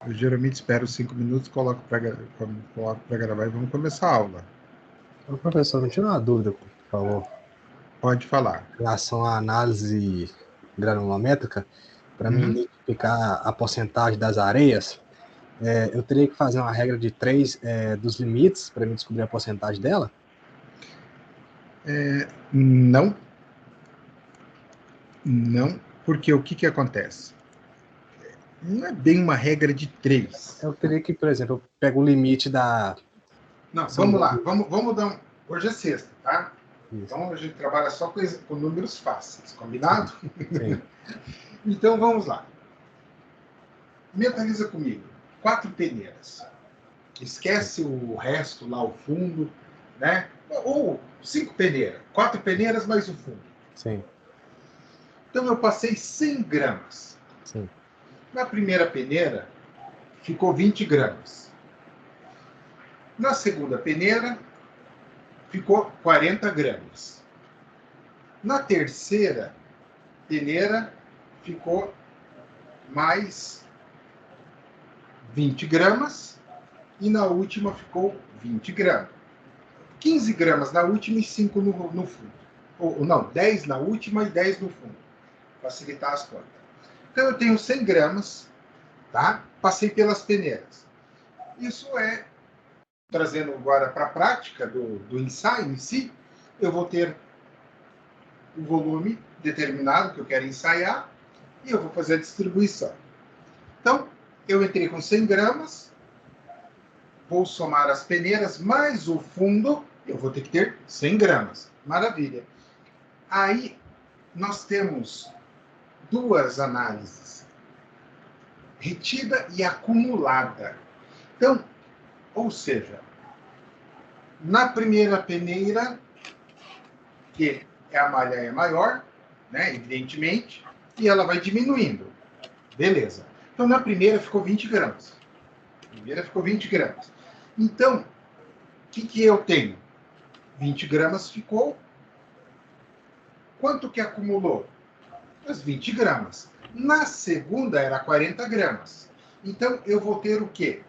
Eu geralmente espero 5 minutos, coloco para gravar e vamos começar a aula. Ô, professor, me tira uma dúvida, por favor. Pode falar. Em relação à análise granulométrica, para mim Uhum. identificar a porcentagem das areias, eu teria que fazer uma regra de 3 dos limites para me descobrir a porcentagem dela? Não, não, porque o que acontece? Não é bem uma regra de 3. Eu teria que, por exemplo, eu pego o limite da... Não, São vamos lá. 12. Vamos dar um... Hoje é sexta, tá? Isso. Então a gente trabalha só com números fáceis, Sim, combinado? sim, Então vamos lá. Mentaliza comigo. 4 peneiras. sim, Esquece o resto lá, o fundo, né? Ou 5 peneiras. 4 peneiras mais o fundo. sim, Então eu passei 100 gramas. sim. Na primeira peneira, ficou 20 gramas. Na segunda peneira, ficou 40 gramas. Na terceira peneira, ficou mais 20 gramas. E na última ficou 20 gramas. 15 gramas na última e 5 no fundo. Ou não, 10 na última e 10 no fundo. Facilitar as contas. Então eu tenho 100 gramas, tá? Passei pelas peneiras. Isso é, trazendo agora para a prática do ensaio em si, eu vou ter o volume determinado que eu quero ensaiar e eu vou fazer a distribuição. Então, eu entrei com 100 gramas, vou somar as peneiras mais o fundo, eu vou ter que ter 100 gramas. Maravilha. Aí, nós temos duas análises, retida e acumulada. Então, ou seja, na primeira peneira, que a malha é maior, né, evidentemente, e ela vai diminuindo. Beleza. Então, na primeira ficou 20 gramas. Primeira ficou 20 gramas. Então, o que eu tenho? 20 gramas ficou. Quanto que acumulou? As 20 gramas. Na segunda era 40 gramas. Então, eu vou ter o quê?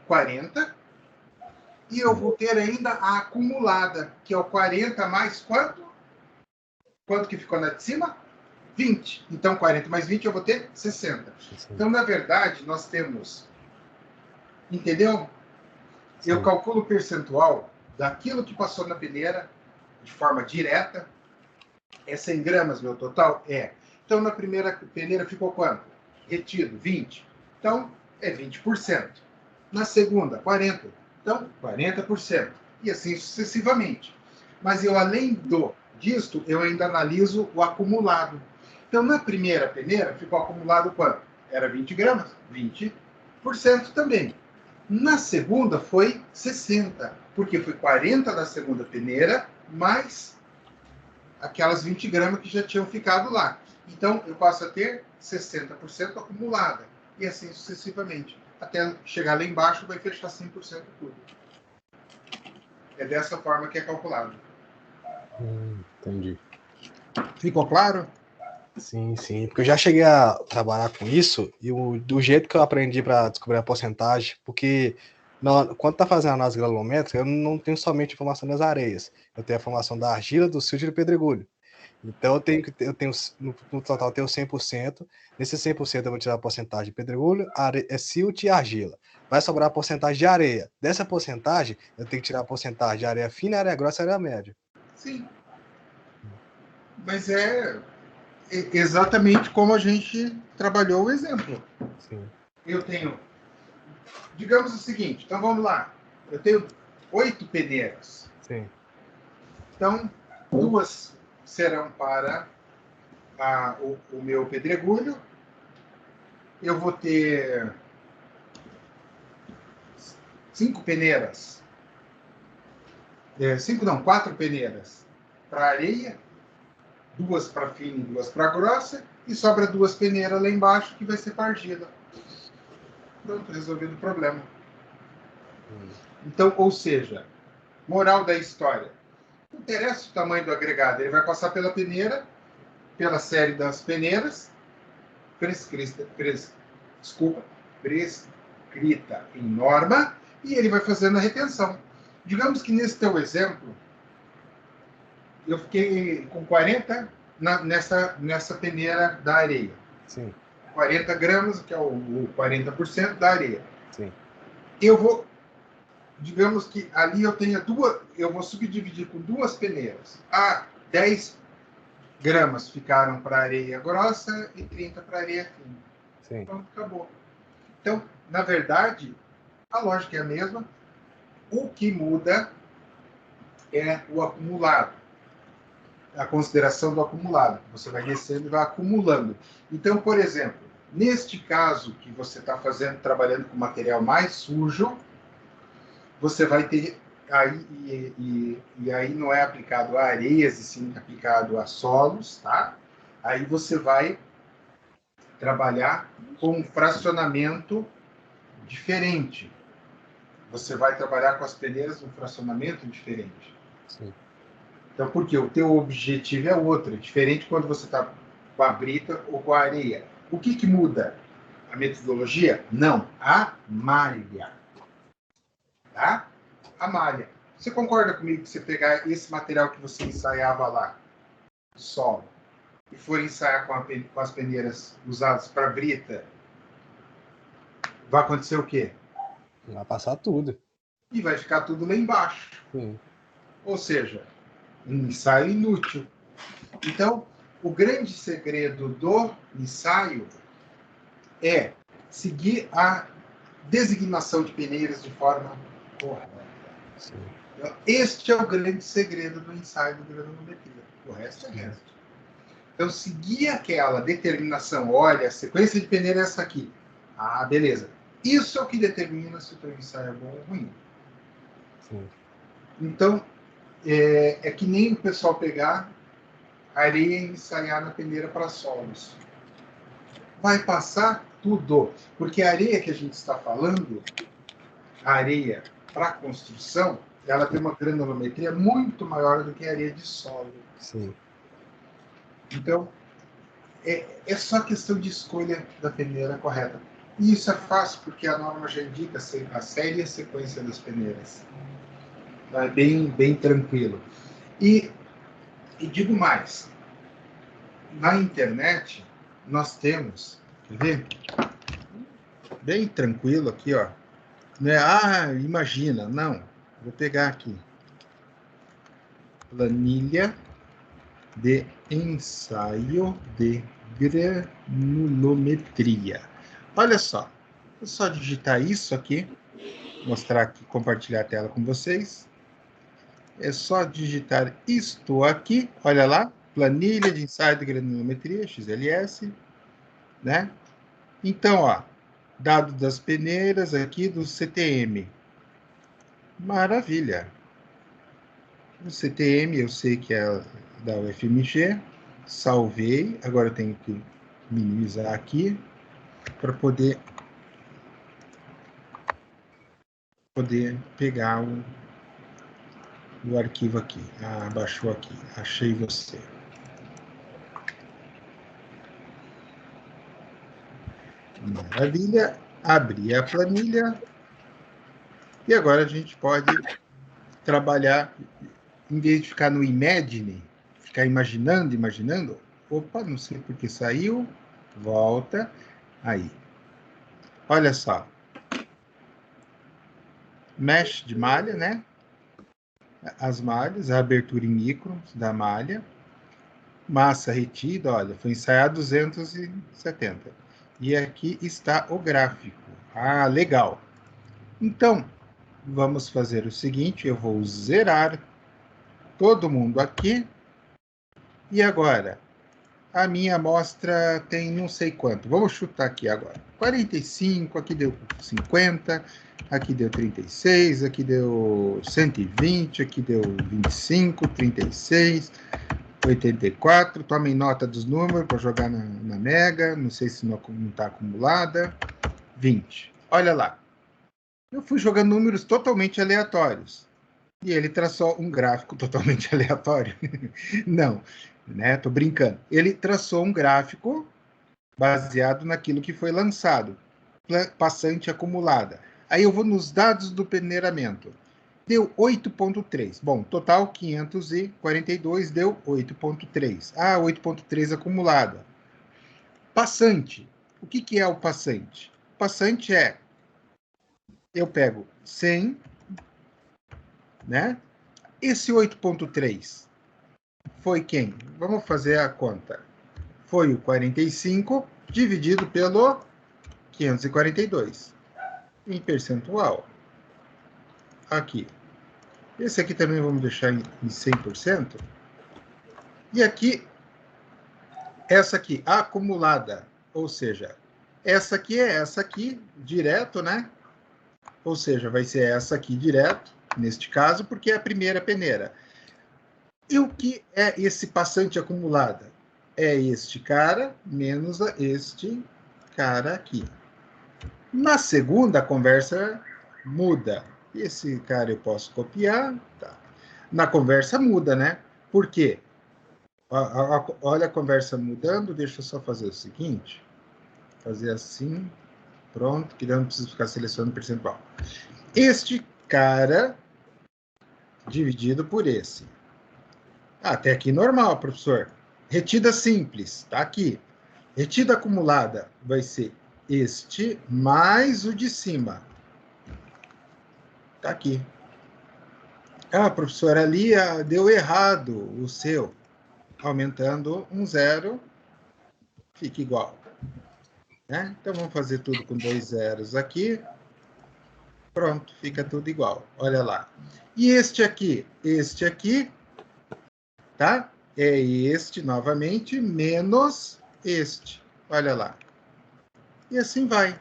40. E eu vou ter ainda a acumulada, que é o 40 mais quanto? Quanto que ficou na de cima? 20. Então, 40 mais 20 eu vou ter 60. Sim, Então, na verdade, nós temos... Entendeu? Eu sim. calculo o percentual daquilo que passou na peneira de forma direta. É 100 gramas, meu total? É. Então, na primeira peneira ficou quanto? Retido, 20. Então, é 20%. Na segunda, 40. Então, 40%. E assim sucessivamente. Mas eu, além disto, eu ainda analiso o acumulado. Então, na primeira peneira, ficou acumulado quanto? Era 20 gramas? 20% também. Na segunda, foi 60, porque foi 40 na segunda peneira, mais aquelas 20 gramas que já tinham ficado lá. Então, eu passo a ter 60% acumulada. E assim sucessivamente. Até chegar lá embaixo, vai fechar 100% tudo. É dessa forma que é calculado. Entendi. Ficou claro? Sim, sim, porque eu já cheguei a trabalhar com isso e do jeito que eu aprendi para descobrir a porcentagem, porque quando tá fazendo a análise granulométrica, eu não tenho somente informação das areias, eu tenho a informação da argila, do silto e do pedregulho. Então eu tenho no total eu tenho 100%, nesse 100% eu vou tirar a porcentagem de pedregulho, silt e argila. Vai sobrar a porcentagem de areia. Dessa porcentagem, eu tenho que tirar a porcentagem de areia fina, areia grossa e areia média. Sim. Mas é exatamente como a gente trabalhou o exemplo. Sim, Eu tenho, digamos o seguinte, então vamos lá. Eu tenho 8 peneiras. sim, Então, 2 serão para o meu pedregulho. Eu vou ter 5 peneiras. 5 não, 4 peneiras para areia, 2 para fina e 2 para grossa, e sobra 2 peneiras lá embaixo que vai ser para argila. Pronto, resolvido o problema. Então, ou seja, moral da história. Não interessa o tamanho do agregado, ele vai passar pela peneira, pela série das peneiras, desculpa, prescrita em norma, e ele vai fazendo a retenção. Digamos que nesse teu exemplo, eu fiquei com 40 nessa peneira da areia. Sim. 40 gramas, que é o 40% da areia. Sim. Eu vou, digamos que ali eu tenha eu vou subdividir com duas peneiras. 10 gramas ficaram para areia grossa e 30 para areia fina. Sim. Pronto, acabou. Então, na verdade, a lógica é a mesma. O que muda é o acumulado. A consideração do acumulado. Você vai descendo e vai acumulando. Então, por exemplo, neste caso que você está trabalhando com material mais sujo, você vai ter aí, e aí não é aplicado a areias, e sim aplicado a solos, tá? Aí você vai trabalhar com um fracionamento diferente. Você vai trabalhar com as peneiras num fracionamento diferente. Sim. Então, por quê? O teu objetivo é outro, é diferente quando você está com a brita ou com a areia. O que muda? A metodologia? Não, a malha. Tá? A malha. Você concorda comigo que você pegar esse material que você ensaiava lá, solo, e for ensaiar com as peneiras usadas para brita, vai acontecer o quê? Vai passar tudo. E vai ficar tudo lá embaixo. Sim. Ou seja, um ensaio inútil. Então, o grande segredo do ensaio é seguir a designação de peneiras de forma correta. Sim. Então, este é o grande segredo do ensaio do granometria. O resto é resto. Então, seguir aquela determinação, olha, a sequência de peneira é essa aqui. Ah, beleza. Isso é o que determina se o teu ensaio é bom ou ruim. Sim. Então, é que nem o pessoal pegar areia e ensaiar na peneira para solos. Vai passar tudo. Porque a areia que a gente está falando, a areia para construção, ela tem uma granulometria muito maior do que a areia de solo. Sim. Então, é só questão de escolha da peneira correta. E isso é fácil, porque a norma já indica a série e a sequência das peneiras. É bem tranquilo. E digo mais, na internet, nós temos, quer ver? Bem tranquilo aqui, ó. Não é, imagina, não. Vou pegar aqui. Planilha de ensaio de granulometria. Olha só. Vou só digitar isso aqui. Mostrar aqui, compartilhar a tela com vocês. É só digitar isto aqui. Olha lá. Planilha de ensaio de granulometria, XLS. Né? Então, ó. Dado das peneiras aqui do CTM. Maravilha. O CTM eu sei que é da UFMG. Salvei. Agora eu tenho que minimizar aqui para poder pegar o arquivo aqui. Baixou aqui. Achei você. Maravilha. Abri a planilha. E agora a gente pode trabalhar, em vez de ficar no Imagine, ficar imaginando. Opa, não sei porque saiu. Volta. Aí. Olha só. Mesh de malha, né? As malhas, a abertura em micro da malha. Massa retida, olha, foi ensaiado 270. E aqui está o gráfico. Ah, legal. Então, vamos fazer o seguinte, eu vou zerar todo mundo aqui. E agora, a minha amostra tem não sei quanto. Vamos chutar aqui agora. 45, aqui deu 50, aqui deu 36, aqui deu 120, aqui deu 25, 36, 84. Tomem nota dos números para jogar na Mega. Não sei se não está acumulada. 20. Olha lá. Eu fui jogando números totalmente aleatórios. E ele traçou um gráfico totalmente aleatório. Não, né? Tô brincando. Ele traçou um gráfico baseado naquilo que foi lançado. passante acumulada. Aí eu vou nos dados do peneiramento. Deu 8,3. Bom, total 542 deu 8,3. Ah, 8,3 acumulada. Passante. O que é o passante? O passante é, eu pego 100, né? Esse 8,3 foi quem? Vamos fazer a conta. Foi o 45 dividido pelo 542 em percentual. Aqui. Esse aqui também vamos deixar em 100%. E aqui, essa aqui, acumulada. Ou seja, essa aqui é essa aqui, direto, né? Ou seja, vai ser essa aqui direto, neste caso, porque é a primeira peneira. E o que é esse passante acumulada? É este cara menos este cara aqui. Na segunda, a conversa muda. Esse cara eu posso copiar. Tá. Na conversa muda, né? Por quê? Olha a conversa mudando. Deixa eu só fazer o seguinte. Fazer assim. Pronto, que não preciso ficar selecionando percentual. Este cara dividido por esse. Até aqui normal, professor. Retida simples, tá aqui. Retida acumulada vai ser este mais o de cima. Tá aqui. Ah, professor, ali deu errado o seu. Aumentando um zero, fica igual. Né? Então, vamos fazer tudo com 2 zeros aqui. Pronto, fica tudo igual. Olha lá. E este aqui, tá? É este, novamente, menos este. Olha lá. E assim vai.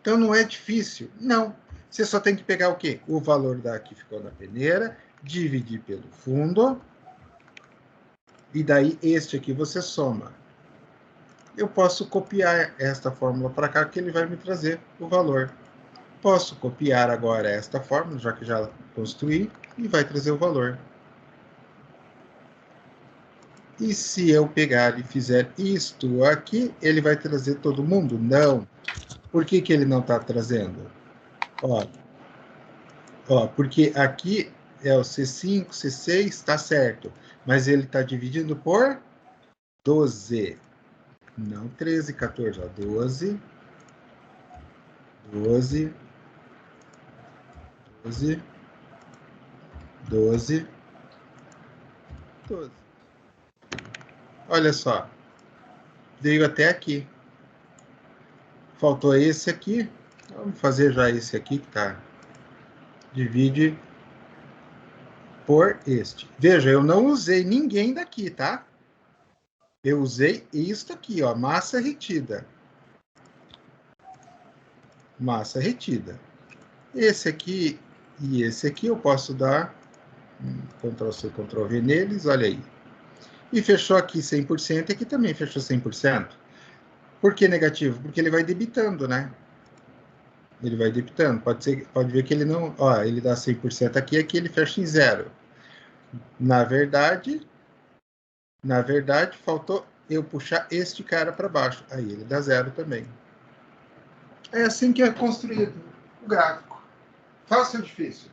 Então, não é difícil. Não. Você só tem que pegar o quê? O valor que ficou na peneira, dividir pelo fundo, e daí este aqui você soma. Eu posso copiar esta fórmula para cá, que ele vai me trazer o valor. Posso copiar agora esta fórmula, já que já construí, e vai trazer o valor. E se eu pegar e fizer isto aqui, ele vai trazer todo mundo? Não. Por que ele não está trazendo? Ó, porque aqui é o C5, C6, está certo. Mas ele está dividindo por 12. Não 13, 14, ó. 12, 12, 12, 12, 12. Olha só. Veio até aqui. Faltou esse aqui. Vamos fazer já esse aqui que tá. Divide por este. Veja, eu não usei ninguém daqui, tá? Eu usei isto aqui, ó, massa retida. Massa retida. Esse aqui e esse aqui eu posso dar Ctrl+C, Ctrl+V neles, olha aí. E fechou aqui 100%, e aqui também fechou 100%. Por que negativo? Porque ele vai debitando, né? Ele vai debitando. Pode ver que ele não... Ó, ele dá 100% aqui, aqui ele fecha em 0. Na verdade, faltou eu puxar este cara para baixo. Aí ele dá 0 também. É assim que é construído o gráfico. Fácil ou difícil?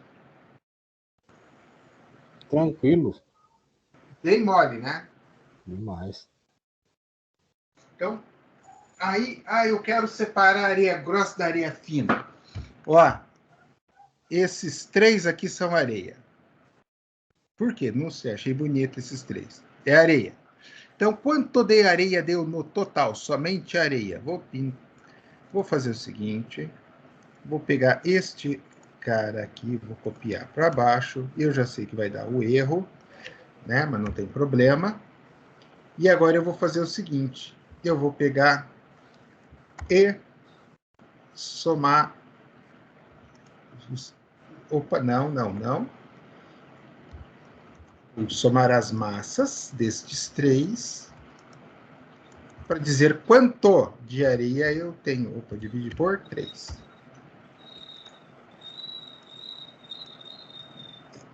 Tranquilo. Bem mole, né? Demais. Então, aí, eu quero separar a areia grossa da areia fina. Ó, esses 3 aqui são areia. Por quê? Não sei, achei bonito esses 3. É areia. Então, quanto de areia deu no total? Somente areia. Vou fazer o seguinte. Vou pegar este cara aqui, vou copiar para baixo. Eu já sei que vai dar o erro, né? Mas não tem problema. E agora eu vou fazer o seguinte. Eu vou pegar e somar... Opa, não. Vou somar as massas destes 3 para dizer quanto de areia eu tenho. Opa, dividir por 3.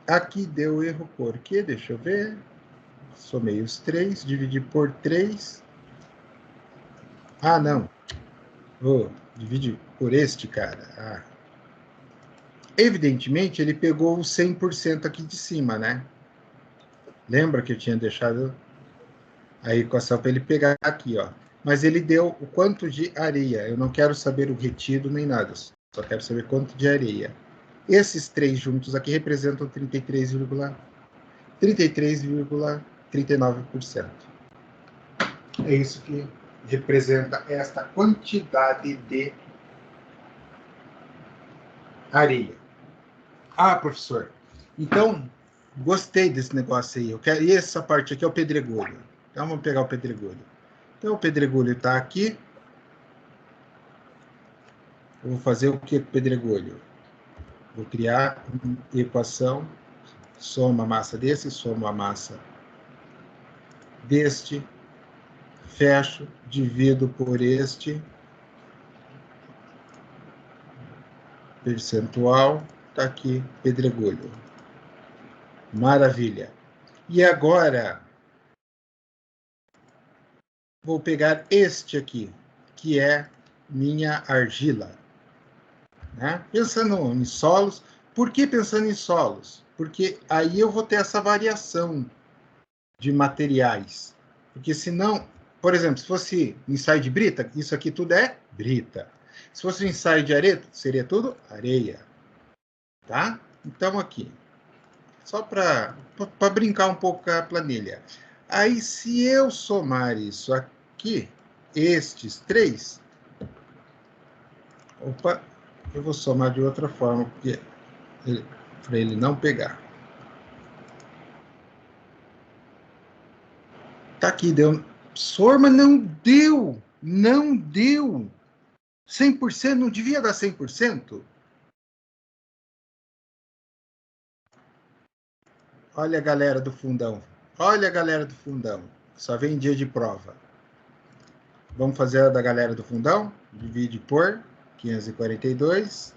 Aqui deu erro por quê? Deixa eu ver. Somei os 3, dividi por 3. Ah, não. Vou dividir por este cara. Ah. Evidentemente, ele pegou o 100% aqui de cima, né? Lembra que eu tinha deixado a equação para ele pegar aqui, ó. Mas ele deu o quanto de areia. Eu não quero saber o retido nem nada. Só quero saber quanto de areia. Esses três juntos aqui representam 33,39%. É isso que representa esta quantidade de areia. Ah, professor, então gostei desse negócio aí. Eu quero... E essa parte aqui é o pedregulho. Então vamos pegar o pedregulho. Então o pedregulho está aqui. Eu vou fazer o que com o pedregulho? Vou criar uma equação. Soma a massa desse, soma a massa deste. Fecho, divido por este. Percentual. Está aqui, pedregulho. Maravilha. E agora, vou pegar este aqui, que é minha argila. Né? Pensando em solos. Por que pensando em solos? Porque aí eu vou ter essa variação de materiais. Porque senão, por exemplo, se fosse ensaio de brita, isso aqui tudo é brita. Se fosse um ensaio de areia, seria tudo areia. Tá? Então aqui, só para brincar um pouco com a planilha. Aí, se eu somar isso aqui, estes três, opa, eu vou somar de outra forma, para ele não pegar. Tá aqui, deu. Sorma não deu, não deu. 100%, não devia dar 100%? Olha a galera do fundão. Olha a galera do fundão. Só vem dia de prova. Vamos fazer a da galera do fundão? Divide por 542.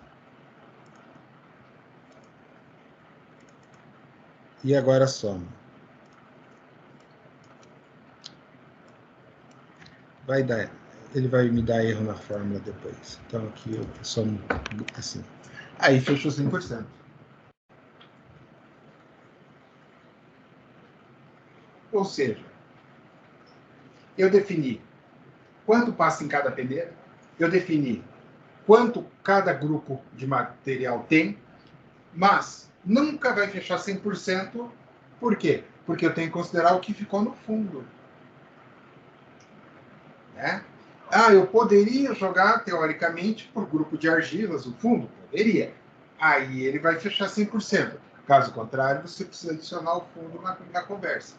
E agora soma. Vai dar. Ele vai me dar erro na fórmula depois. Então aqui eu somo assim. Aí fechou 100%. Ou seja, eu defini quanto passa em cada peneira, eu defini quanto cada grupo de material tem, mas nunca vai fechar 100%. Por quê? Porque eu tenho que considerar o que ficou no fundo. Né? Ah, eu poderia jogar, teoricamente, por grupo de argilas, o fundo? Poderia. Aí ele vai fechar 100%. Caso contrário, você precisa adicionar o fundo na conversa.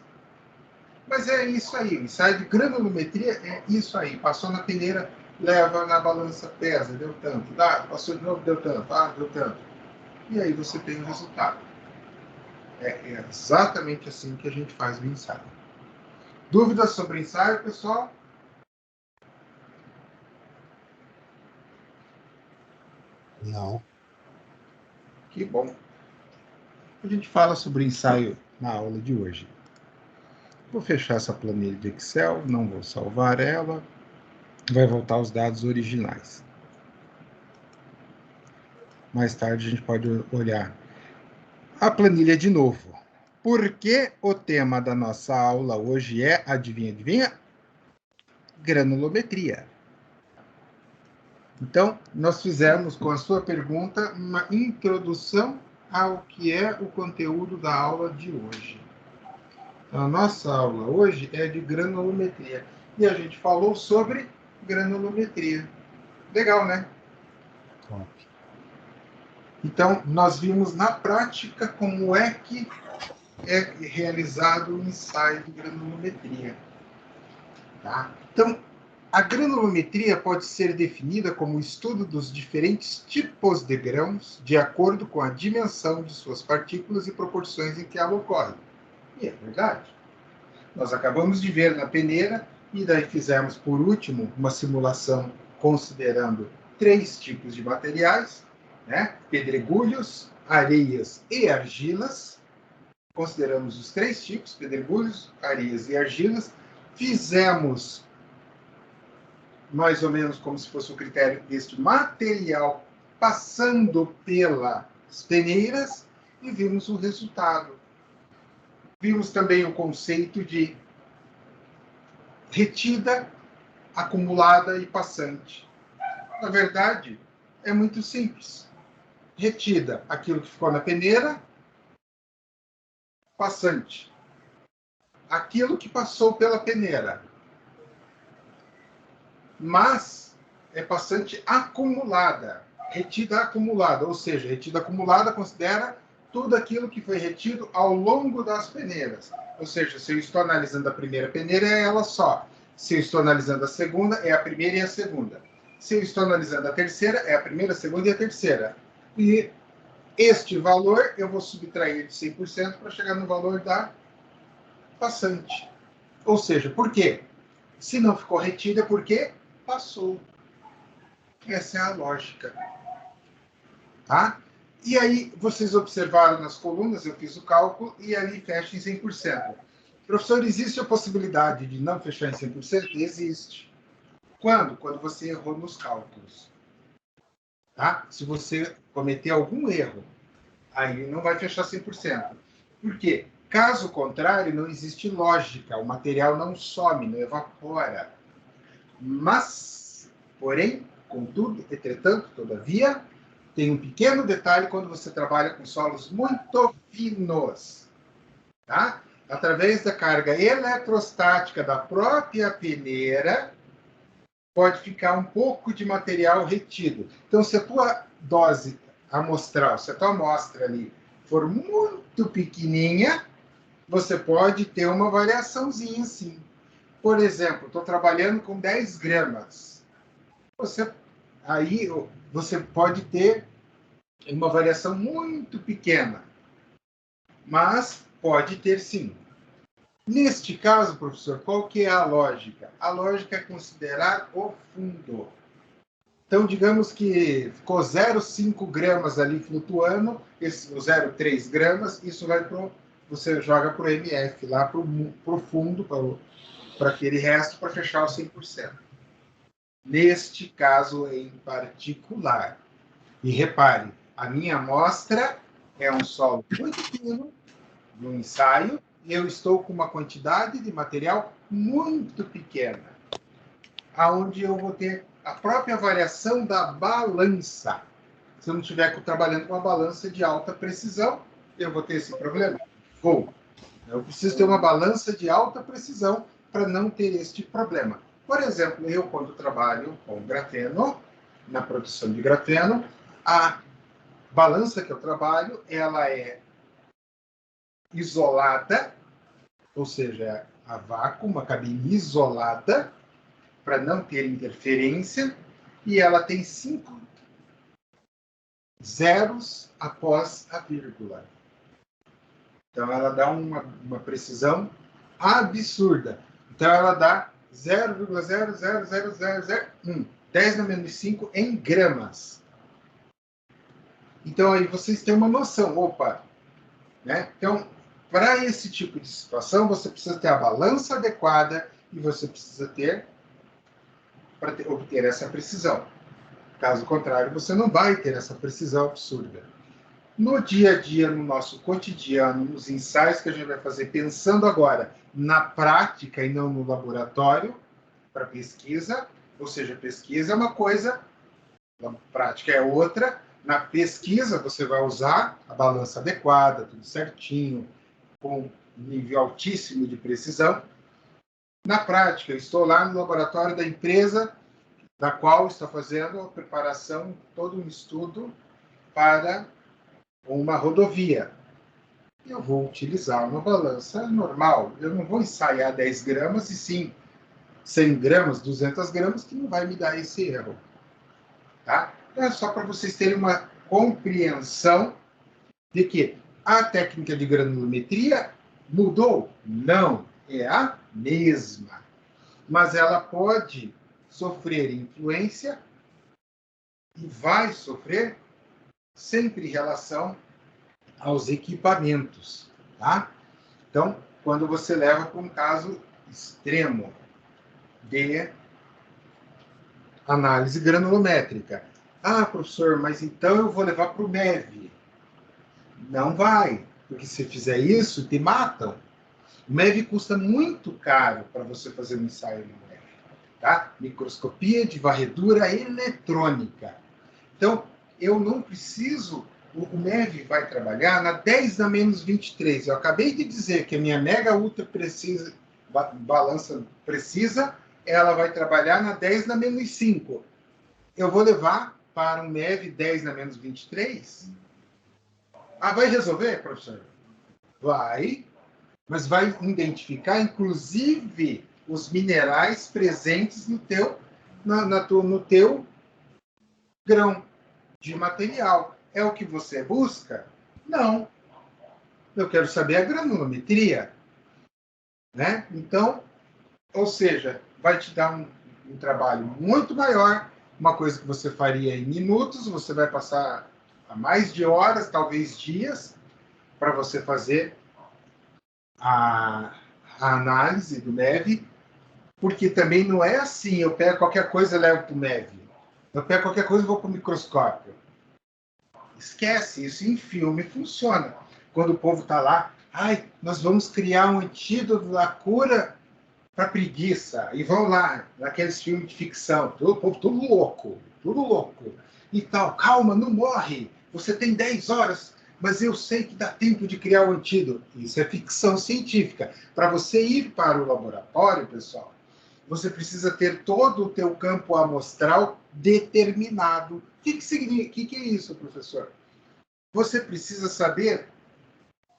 Mas é isso aí, o ensaio de granulometria é isso aí. Passou na peneira, leva na balança, pesa, deu tanto. Passou de novo, deu tanto. Deu tanto. E aí você tem o resultado. É exatamente assim que a gente faz o ensaio. Dúvidas sobre o ensaio, pessoal? Não. Que bom. A gente fala sobre ensaio na aula de hoje. Vou fechar essa planilha de Excel, não vou salvar ela. Vai voltar os dados originais. Mais tarde a gente pode olhar a planilha de novo. Porque o tema da nossa aula hoje é, adivinha? Granulometria. Então, nós fizemos com a sua pergunta uma introdução ao que é o conteúdo da aula de hoje. A nossa aula hoje é de granulometria. E a gente falou sobre granulometria. Legal, né? Top. Então, nós vimos na prática como é que é realizado o ensaio de granulometria. Tá? Então, a granulometria pode ser definida como o estudo dos diferentes tipos de grãos de acordo com a dimensão de suas partículas e proporções em que ela ocorre. E é verdade. Nós acabamos de ver na peneira e daí fizemos, por último, uma simulação considerando 3 tipos de materiais, né? Pedregulhos, areias e argilas. Consideramos os 3 tipos, pedregulhos, areias e argilas. Fizemos mais ou menos como se fosse o critério deste material passando pelas peneiras e vimos o resultado. Vimos também o conceito de retida, acumulada e passante. Na verdade, é muito simples. Retida, aquilo que ficou na peneira. Passante, aquilo que passou pela peneira. Mas é passante acumulada, retida acumulada, ou seja, retida acumulada considera tudo aquilo que foi retido ao longo das peneiras. Ou seja, se eu estou analisando a primeira peneira, é ela só. Se eu estou analisando a segunda, é a primeira e a segunda. Se eu estou analisando a terceira, é a primeira, a segunda e a terceira. E este valor eu vou subtrair de 100% para chegar no valor da passante. Ou seja, por quê? Se não ficou retida, é porque passou. Essa é a lógica. Tá? E aí, vocês observaram nas colunas, eu fiz o cálculo, e ali fecha em 100%. Professor, existe a possibilidade de não fechar em 100%? Existe. Quando? Quando você errou nos cálculos. Tá? Se você cometer algum erro, aí não vai fechar 100%. Por quê? Caso contrário, não existe lógica. O material não some, não evapora. Mas, porém, contudo, entretanto, todavia, tem um pequeno detalhe quando você trabalha com solos muito finos. Tá? Através da carga eletrostática da própria peneira, pode ficar um pouco de material retido. Então, se a tua dose amostral, se a tua amostra ali for muito pequenininha, você pode ter uma variaçãozinha, sim. Por exemplo, estou trabalhando com 10 gramas. Aí você pode ter uma variação muito pequena, mas pode ter sim. Neste caso, professor, qual que é a lógica? A lógica é considerar o fundo. Então, digamos que ficou 0,5 gramas ali flutuando, esse 0,3 gramas, isso vai você joga para o MF, lá para o fundo, para aquele resto, para fechar os 100%. Neste caso em particular. E repare, a minha amostra é um solo muito fino, no ensaio, e eu estou com uma quantidade de material muito pequena, aonde eu vou ter a própria variação da balança. Se eu não estiver trabalhando com uma balança de alta precisão, eu vou ter esse problema? Vou. Eu preciso ter uma balança de alta precisão para não ter este problema. Por exemplo, eu, quando trabalho com grafeno, na produção de grafeno, a balança que eu trabalho, ela é isolada, ou seja, a vácuo, uma cabine isolada, para não ter interferência, e ela tem 5 zeros após a vírgula. Então, ela dá uma precisão absurda. Então, ela dá 0,00001, 10 na menos 5 em gramas. Então, aí vocês têm uma noção. Opa! Né? Então, para esse tipo de situação, você precisa ter a balança adequada e você precisa ter para obter essa precisão. Caso contrário, você não vai ter essa precisão absurda. No dia a dia, no nosso cotidiano, nos ensaios que a gente vai fazer, pensando agora na prática e não no laboratório, para pesquisa, ou seja, pesquisa é uma coisa, a prática é outra. Na pesquisa, você vai usar a balança adequada, tudo certinho, com nível altíssimo de precisão. Na prática, eu estou lá no laboratório da empresa da qual está fazendo a preparação, todo um estudo para uma rodovia. Eu vou utilizar uma balança normal. Eu não vou ensaiar 10 gramas e sim 100 gramas, 200 gramas, que não vai me dar esse erro. Tá? Então, é só para vocês terem uma compreensão de que a técnica de granulometria mudou? Não, é a mesma. Mas ela pode sofrer influência e vai sofrer sempre em relação aos equipamentos. Tá? Então, quando você leva para um caso extremo de análise granulométrica. Ah, professor, mas então eu vou levar para o MEV. Não vai, porque se fizer isso, te matam. O MEV custa muito caro para você fazer um ensaio no MEV. Tá? Microscopia de varredura eletrônica. Então, eu não preciso... O MEV vai trabalhar na 10 na menos 23. Eu acabei de dizer que a minha mega ultra precisa, balança precisa, ela vai trabalhar na 10 na menos 5. Eu vou levar para um MEV 10 na menos 23? Ah, vai resolver, professor? Vai, mas vai identificar, inclusive, os minerais presentes no teu, no teu grão de material. É o que você busca? Não. Eu quero saber a granulometria. Né? Então, ou seja, vai te dar um trabalho muito maior, uma coisa que você faria em minutos, você vai passar a mais de horas, talvez dias, para você fazer a análise do MEV, porque também não é assim, eu pego qualquer coisa e levo para o MEV. Eu pego qualquer coisa e vou para o microscópio. Esquece, isso em filme funciona. Quando o povo está lá, ai, nós vamos criar um antídoto da cura para preguiça. E vão lá, naqueles filmes de ficção, tudo louco, tudo louco. E tal, calma, não morre. Você tem 10 horas, mas eu sei que dá tempo de criar o antídoto. Isso é ficção científica. Para você ir para o laboratório, pessoal, você precisa ter todo o teu campo amostral determinado. O que significa? O que é isso, professor? Você precisa saber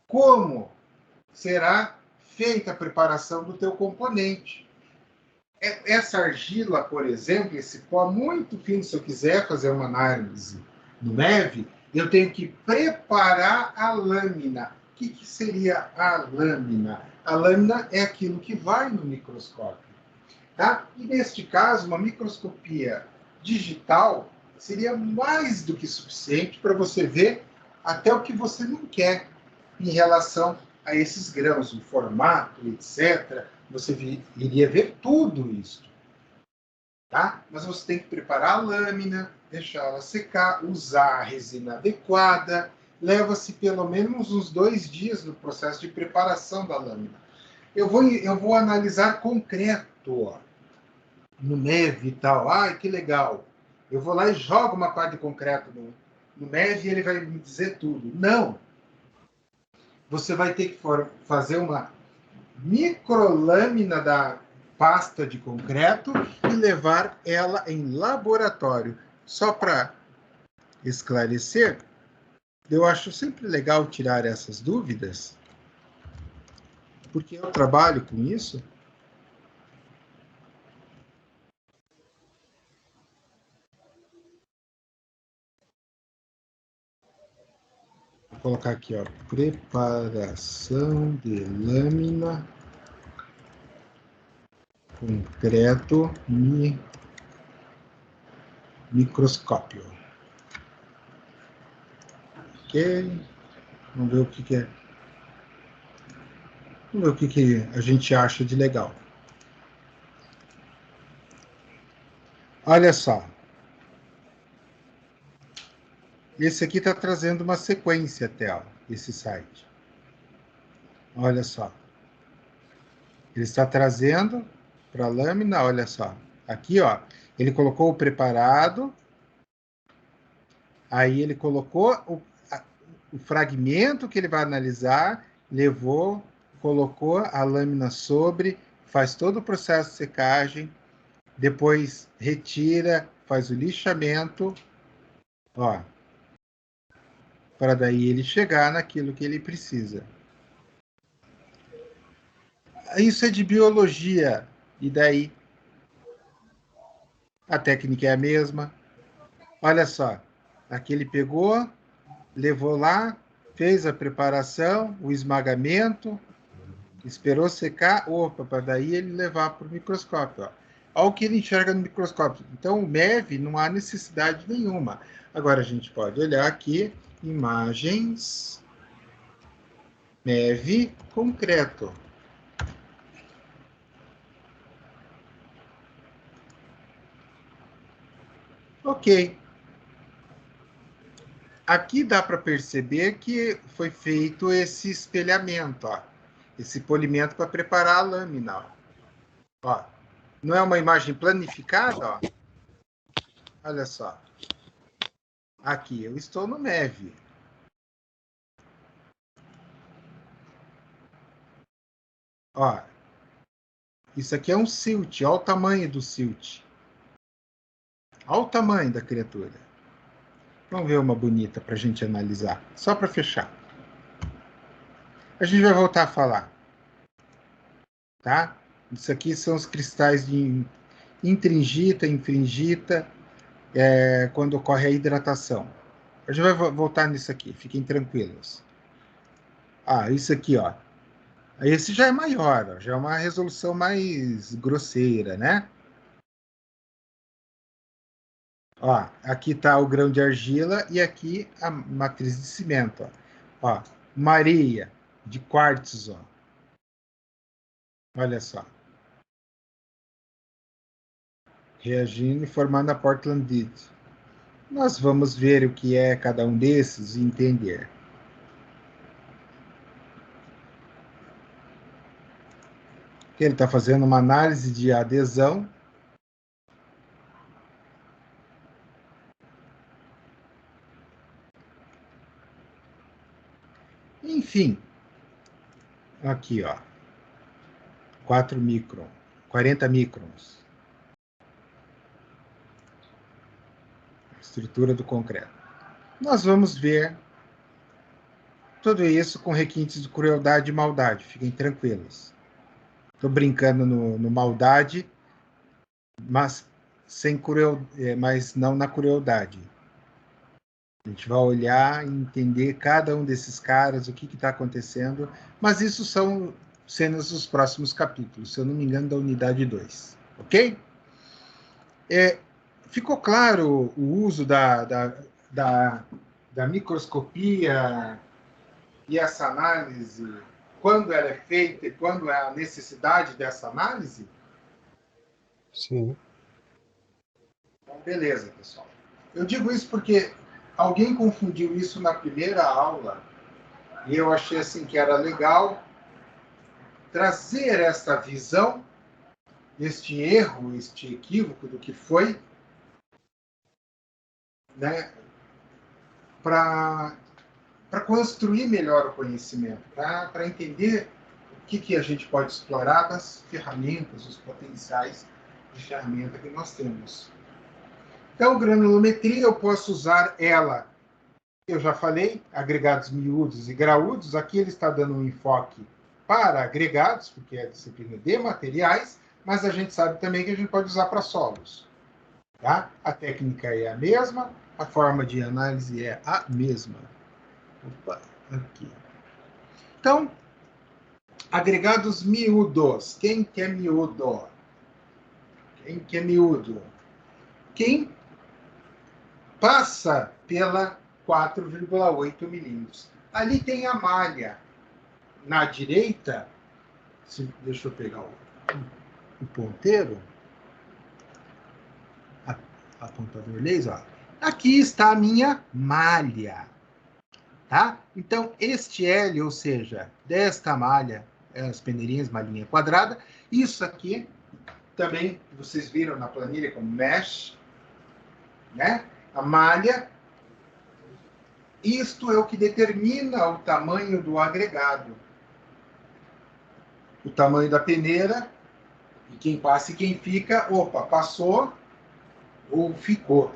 como será feita a preparação do teu componente. Essa argila, por exemplo, esse pó muito fino, se eu quiser fazer uma análise no MEV, eu tenho que preparar a lâmina. O que seria a lâmina? A lâmina é aquilo que vai no microscópio. Tá? E neste caso, uma microscopia digital seria mais do que suficiente para você ver até o que você não quer em relação a esses grãos, o formato, etc. Você iria ver tudo isso. Tá? Mas você tem que preparar a lâmina, deixá-la secar, usar a resina adequada. Leva-se pelo menos uns 2 dias no processo de preparação da lâmina. Eu vou analisar concreto, ó, no MEV e tal. Ai, que legal. Eu vou lá e jogo uma parte de concreto no MEV e ele vai me dizer tudo. Não. Você vai ter que fazer uma microlâmina da pasta de concreto e levar ela em laboratório. Só para esclarecer, eu acho sempre legal tirar essas dúvidas, porque eu trabalho com isso. Vou colocar aqui, ó, preparação de lâmina concreto microscópio. Ok? Vamos ver o que é. Vamos ver o que a gente acha de legal. Olha só. Esse aqui está trazendo uma sequência até, ó, esse site. Olha só. Ele está trazendo para a lâmina, olha só. Aqui, ó, ele colocou o preparado, aí ele colocou o fragmento que ele vai analisar, levou, colocou a lâmina sobre, faz todo o processo de secagem, depois retira, faz o lixamento, ó, para daí ele chegar naquilo que ele precisa. Isso é de biologia, e daí a técnica é a mesma. Olha só, aqui ele pegou, levou lá, fez a preparação, o esmagamento, esperou secar, opa, para daí ele levar para o microscópio. Ó. Olha o que ele enxerga no microscópio. Então, o MEV não há necessidade nenhuma. Agora, a gente pode olhar aqui, imagens, MEV concreto. Ok. Aqui dá para perceber que foi feito esse espelhamento, ó, esse polimento para preparar a lâmina. Ó. Não é uma imagem planificada? Ó. Olha só. Aqui eu estou no MEV. Ó, isso aqui é um silt. Olha o tamanho do silt. Olha o tamanho da criatura. Vamos ver uma bonita para a gente analisar. Só para fechar. A gente vai voltar a falar. Tá? Isso aqui são os cristais de intringita, infringita, quando ocorre a hidratação. A gente vai voltar nisso aqui. Fiquem tranquilos. Ah, isso aqui, ó. Esse já é maior, ó, já é uma resolução mais grosseira, né? Ó, aqui está o grão de argila e aqui a matriz de cimento. Ó, uma areia de quartzo. Ó. Olha só. Reagindo e formando a portlandite. Nós vamos ver o que é cada um desses e entender. Ele está fazendo uma análise de adesão. Enfim. Aqui, ó. 4 microns. 40 microns. Estrutura do concreto. Nós vamos ver tudo isso com requintes de crueldade e maldade. Fiquem tranquilos. Estou brincando no maldade, mas mas não na crueldade. A gente vai olhar e entender cada um desses caras, o que está acontecendo, mas isso são cenas dos próximos capítulos, se eu não me engano, da unidade 2. Ok? Ficou claro o uso da microscopia e essa análise, quando ela é feita e quando é a necessidade dessa análise? Sim. Então, beleza, pessoal. Eu digo isso porque alguém confundiu isso na primeira aula e eu achei assim que era legal trazer esta visão, este erro, este equívoco do que foi, né, para construir melhor o conhecimento, para entender o que a gente pode explorar das ferramentas, os potenciais de ferramenta que nós temos. Então, granulometria, eu posso usar ela, eu já falei, agregados miúdos e graúdos. Aqui ele está dando um enfoque para agregados, porque é a disciplina de materiais, mas a gente sabe também que a gente pode usar para solos. Tá? A técnica é a mesma, a forma de análise é a mesma. Opa, aqui. Então, agregados miúdos. Quem que é miúdo? Quem que é miúdo? Quem passa pela 4,8 milímetros. Ali tem a malha. Na direita, deixa eu pegar o ponteiro, apontador laser, ó. Aqui está a minha malha. Tá? Então, este L, ou seja, desta malha, as peneirinhas, malhinha quadrada, isso aqui também vocês viram na planilha como mesh, né? A malha. Isto é o que determina o tamanho do agregado. O tamanho da peneira, e quem passa e quem fica, opa, passou ou ficou.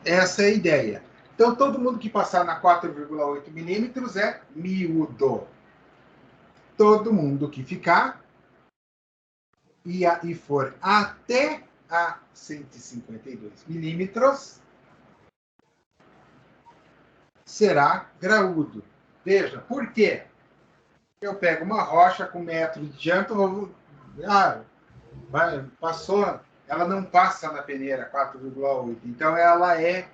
Essa é a ideia. Então, todo mundo que passar na 4,8 milímetros é miúdo. Todo mundo que ficar e for até a 152 milímetros será graúdo. Veja, por quê? Eu pego uma rocha com 1 metro de diâmetro, passou, ela não passa na peneira 4,8. Então, ela é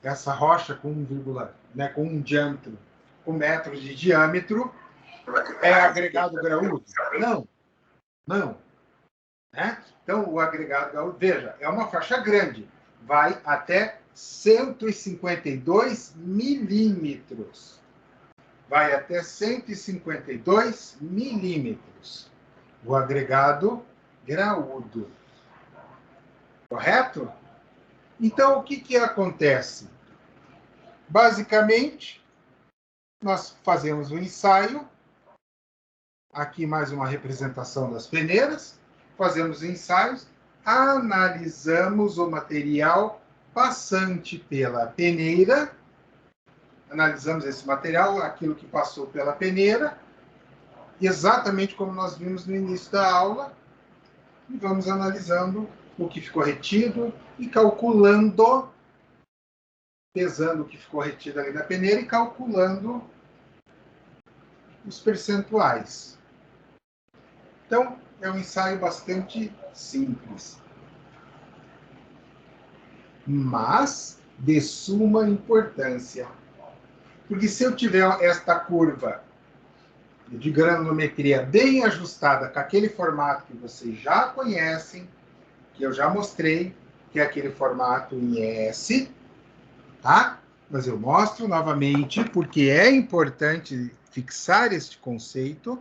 essa rocha com 1, né, com um diâmetro, 1 metro de diâmetro, é agregado graúdo? Não, não. Né? Então, o agregado graúdo, veja, é uma faixa grande. vai até 152 milímetros. Vai até 152 milímetros. O agregado graúdo. Correto? Então, o que acontece? Basicamente, nós fazemos o ensaio. Aqui mais uma representação das peneiras. Fazemos ensaios, analisamos o material passante pela peneira. Analisamos esse material, aquilo que passou pela peneira, exatamente como nós vimos no início da aula, e vamos analisando o que ficou retido e calculando, pesando o que ficou retido ali na peneira e calculando os percentuais. Então, é um ensaio bastante simples, mas de suma importância. Porque se eu tiver esta curva de granulometria bem ajustada com aquele formato que vocês já conhecem, que eu já mostrei, que é aquele formato em S, tá? Mas eu mostro novamente porque é importante fixar este conceito.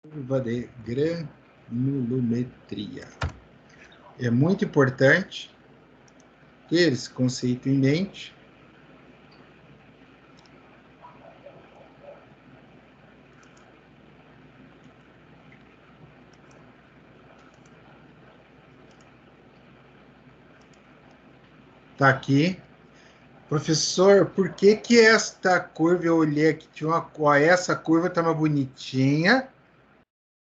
Curva de granulometria. É muito importante ter esse conceito em mente. Tá aqui. Professor, por que que esta curva, eu olhei aqui, tinha uma, essa curva está mais bonitinha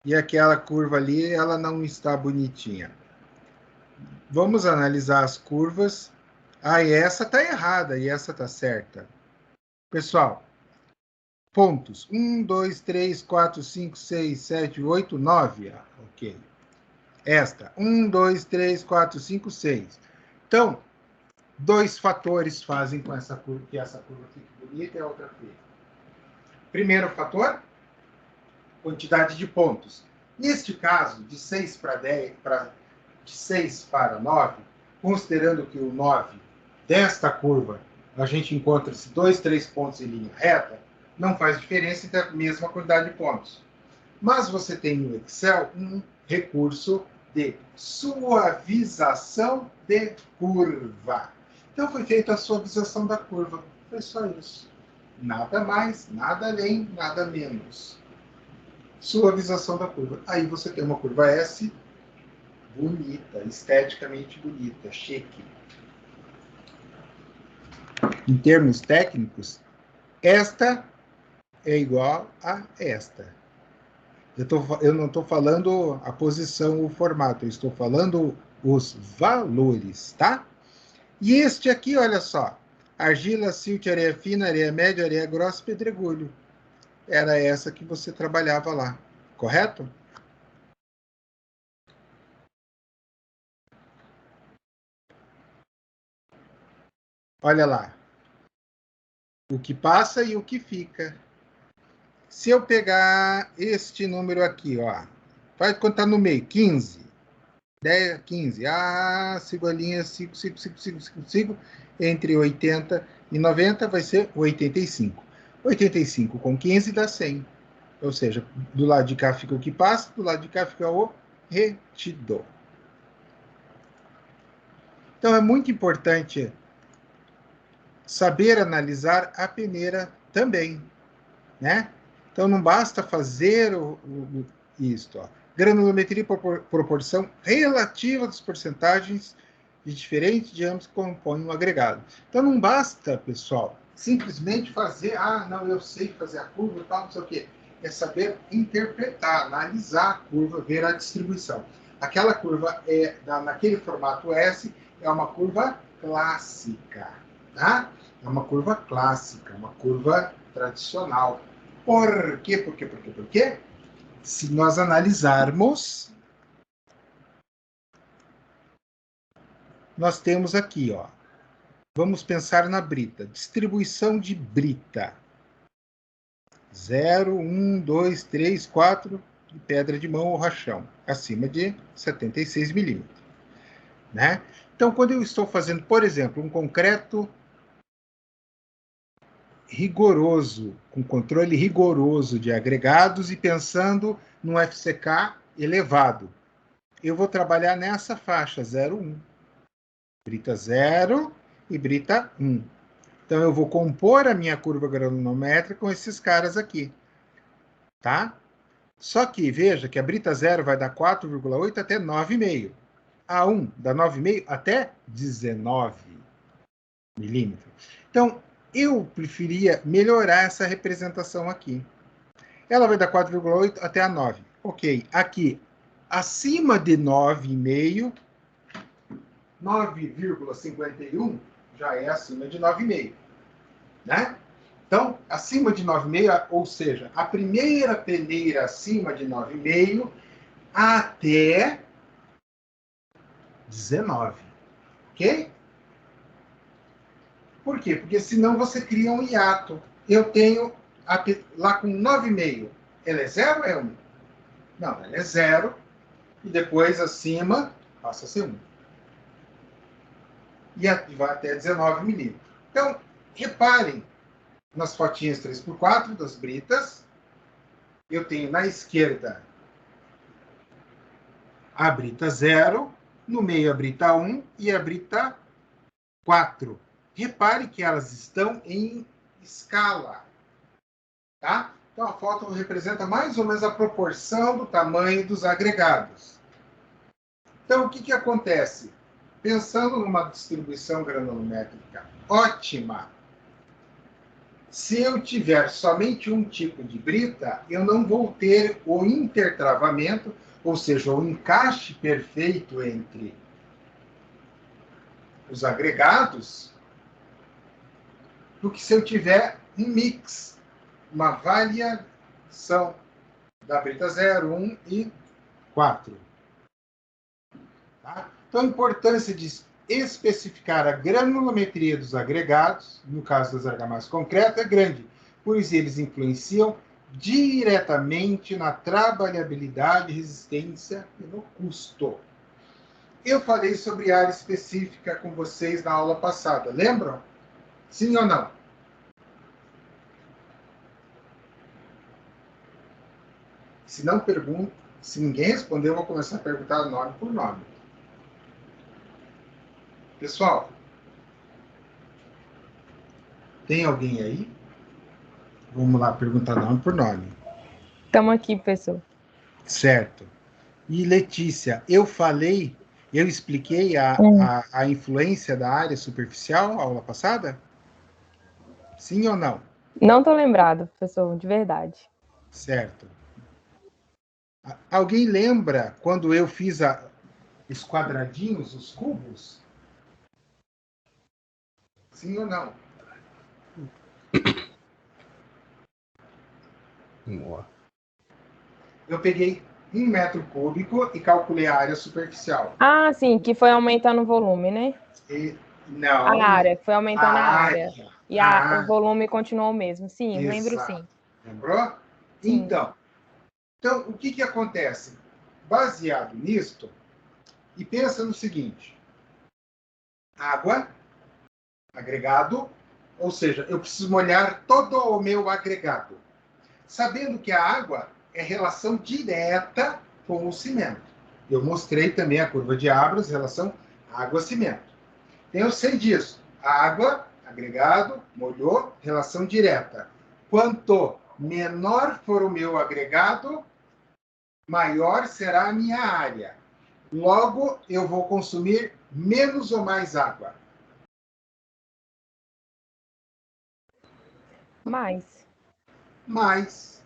e aquela curva ali, ela não está bonitinha. Vamos analisar as curvas. Ah, e essa está errada e essa está certa. Pessoal, pontos. 1, 2, 3, 4, 5, 6, 7, 8, 9. Ok. Esta. 1, 2, 3, 4, 5, 6. Então, dois fatores fazem com essa curva, que essa curva fique bonita e a outra feia. Primeiro fator, quantidade de pontos. Neste caso, de 6 para 10, de 6 para 9, considerando que o 9 desta curva, a gente encontra esses 2, 3 pontos em linha reta, não faz diferença entre a mesma quantidade de pontos. Mas você tem no Excel um recurso de suavização de curva. Então, foi feita a suavização da curva. Foi só isso. Nada mais, nada além, nada menos. Suavização da curva. Aí você tem uma curva S bonita, esteticamente bonita, chique. Em termos técnicos, esta é igual a esta. Eu não estou falando a posição, o formato, eu estou falando os valores, tá? E este aqui, olha só, argila, silt, areia fina, areia média, areia grossa, pedregulho. Era essa que você trabalhava lá, correto? Olha lá, o que passa e o que fica. Se eu pegar este número aqui, ó, vai contar no meio, 15, 10, 15, sigo a linha, sigo, entre 80 e 90 vai ser 85. 85 com 15 dá 100. Ou seja, do lado de cá fica o que passa, do lado de cá fica o retido. Então, é muito importante saber analisar a peneira também, né? Então, não basta fazer isto. Ó. Granulometria por proporção relativa das porcentagens de diferentes diâmetros que compõem um agregado. Então, não basta, pessoal, simplesmente fazer, não, eu sei fazer a curva e tal, não sei o quê. É saber interpretar, analisar a curva, ver a distribuição. Aquela curva, naquele formato S, é uma curva clássica, tá? É uma curva clássica, uma curva tradicional. Por quê? Por quê? Se nós analisarmos, nós temos aqui, ó. Vamos pensar na brita. Distribuição de brita. 0, 1, 2, 3, 4, de pedra de mão ou rachão, acima de 76 milímetros. Né? Então, quando eu estou fazendo, por exemplo, um concreto rigoroso, com controle rigoroso de agregados e pensando num FCK elevado, eu vou trabalhar nessa faixa 0,1. Brita 0 e brita 1. Então, eu vou compor a minha curva granulométrica com esses caras aqui. Tá? Só que, veja que a brita 0 vai dar 4,8 até 9,5. A 1 dá 9,5 até 19 milímetros. Então, eu preferia melhorar essa representação aqui. Ela vai dar 4,8 até a 9. Ok, aqui, acima de 9,5, 9,51 já é acima de 9,5. Né? Então, acima de 9,5, ou seja, a primeira peneira acima de 9,5 até 19. Ok? Por quê? Porque senão você cria um hiato. Eu tenho lá com 9,5. Ela é 0 ou é 1? Não, ela é 0. E depois acima passa a ser 1. E vai até 19 milímetros. Então, reparem nas fotinhas 3x4 das britas. Eu tenho na esquerda a brita 0, no meio a brita 1 e a brita 4. Repare que elas estão em escala. Tá? Então, a foto representa mais ou menos a proporção do tamanho dos agregados. Então, o que acontece? Pensando numa distribuição granulométrica ótima, se eu tiver somente um tipo de brita, eu não vou ter o intertravamento, ou seja, o encaixe perfeito entre os agregados, do que se eu tiver um mix, uma variação da brita 0, 1 e 4. Tá? Então, a importância de especificar a granulometria dos agregados, no caso das argamasas concretas, é grande, pois eles influenciam diretamente na trabalhabilidade, resistência e no custo. Eu falei sobre área específica com vocês na aula passada, lembram? Sim ou não? Se não pergunto, se ninguém responder, eu vou começar a perguntar nome por nome. Pessoal, tem alguém aí? Vamos lá perguntar nome por nome. Estamos aqui, professor. Certo. E Letícia, eu expliquei a influência da área superficial na aula passada? Sim ou não? Não estou lembrado, professor, de verdade. Certo. Alguém lembra quando eu fiz os quadradinhos, os cubos? Sim ou não? Eu peguei 1 metro cúbico e calculei a área superficial. Ah, sim, que foi aumentando o volume, né? Não. A área, foi aumentando a área. E o volume continuou o mesmo. Sim, exato. lembro sim. Lembrou? Sim. Então, o que acontece? Baseado nisto, e pensa no seguinte: água, agregado, ou seja, eu preciso molhar todo o meu agregado, sabendo que a água é relação direta com o cimento. Eu mostrei também a curva de Abras, relação água-cimento. Então, eu sei disso. Água, agregado, molhou, relação direta. Quanto menor for o meu agregado, maior será a minha área. Logo, eu vou consumir menos ou mais água? Mais. Mais.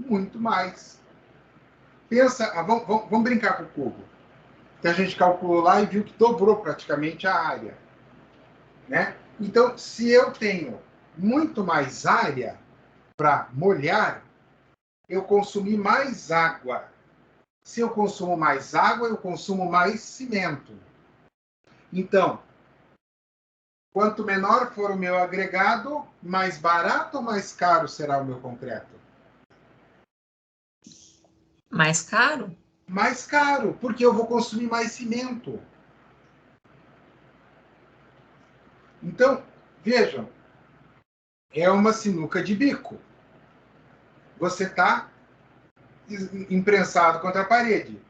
Muito mais. Pensa, vamos brincar com o cubo. Que a gente calculou lá e viu que dobrou praticamente a área. Né? Então, se eu tenho muito mais área para molhar, eu consumi mais água. Se eu consumo mais água, eu consumo mais cimento. Então, quanto menor for o meu agregado, mais barato ou mais caro será o meu concreto? Mais caro? Mais caro, porque eu vou consumir mais cimento. Então, vejam, é uma sinuca de bico. Você está imprensado contra a parede.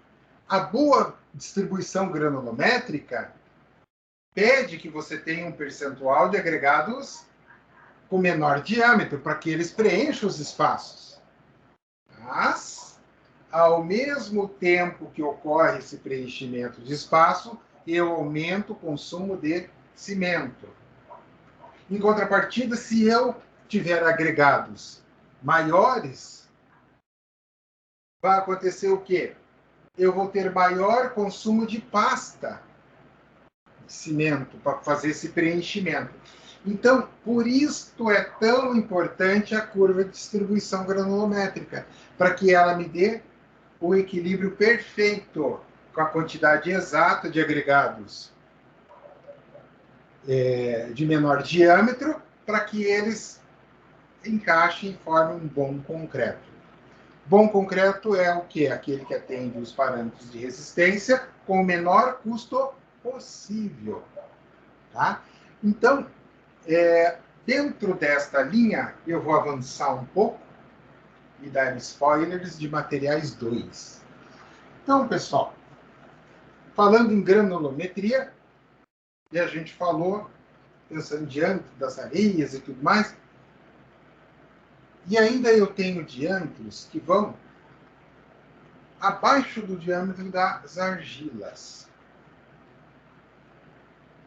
A boa distribuição granulométrica pede que você tenha um percentual de agregados com menor diâmetro, para que eles preencham os espaços. Mas, ao mesmo tempo que ocorre esse preenchimento de espaço, eu aumento o consumo de cimento. Em contrapartida, se eu tiver agregados maiores, vai acontecer o quê? Eu vou ter maior consumo de pasta de cimento para fazer esse preenchimento. Então, por isso é tão importante a curva de distribuição granulométrica, para que ela me dê o equilíbrio perfeito com a quantidade exata de agregados de menor diâmetro, para que eles encaixem e formem um bom concreto. Bom concreto é o quê? Aquele que atende os parâmetros de resistência com o menor custo possível. Tá? Então, dentro desta linha, eu vou avançar um pouco e dar spoilers de materiais 2. Então, pessoal, falando em granulometria, e a gente falou, pensando em diâmetro das areias e tudo mais, e ainda eu tenho diâmetros que vão abaixo do diâmetro das argilas.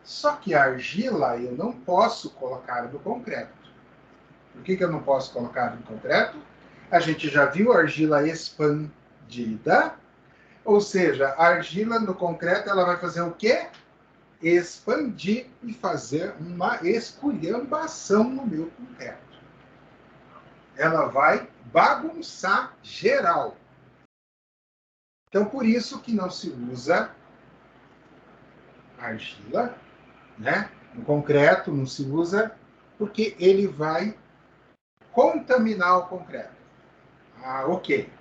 Só que a argila eu não posso colocar no concreto. Por que eu não posso colocar no concreto? A gente já viu a argila expandida, ou seja, a argila no concreto ela vai fazer o quê? Expandir e fazer uma esculhambação no meu concreto. Ela vai bagunçar geral. Então, por isso que não se usa argila, né? No concreto não se usa, porque ele vai contaminar o concreto. Ok.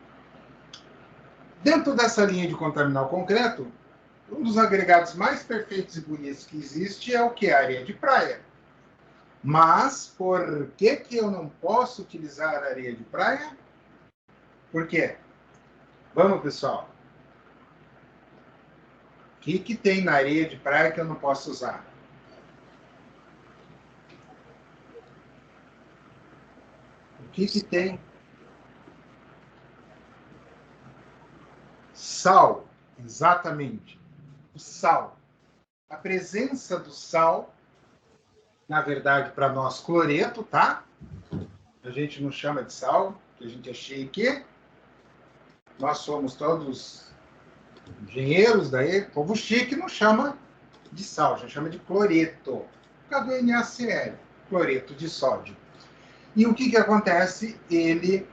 Dentro dessa linha de contaminar o concreto, um dos agregados mais perfeitos e bonitos que existe é o que? A areia de praia. Mas por que eu não posso utilizar a areia de praia? Por quê? Vamos, pessoal. O que tem na areia de praia que eu não posso usar? O que tem? Sal, exatamente. O sal. A presença do sal, na verdade, para nós, cloreto, tá? A gente não chama de sal, que a gente é chique. Nós somos todos engenheiros, daí, povo chique não chama de sal, já chama de cloreto. Por causa do NaCl, cloreto de sódio. E o que acontece? Ele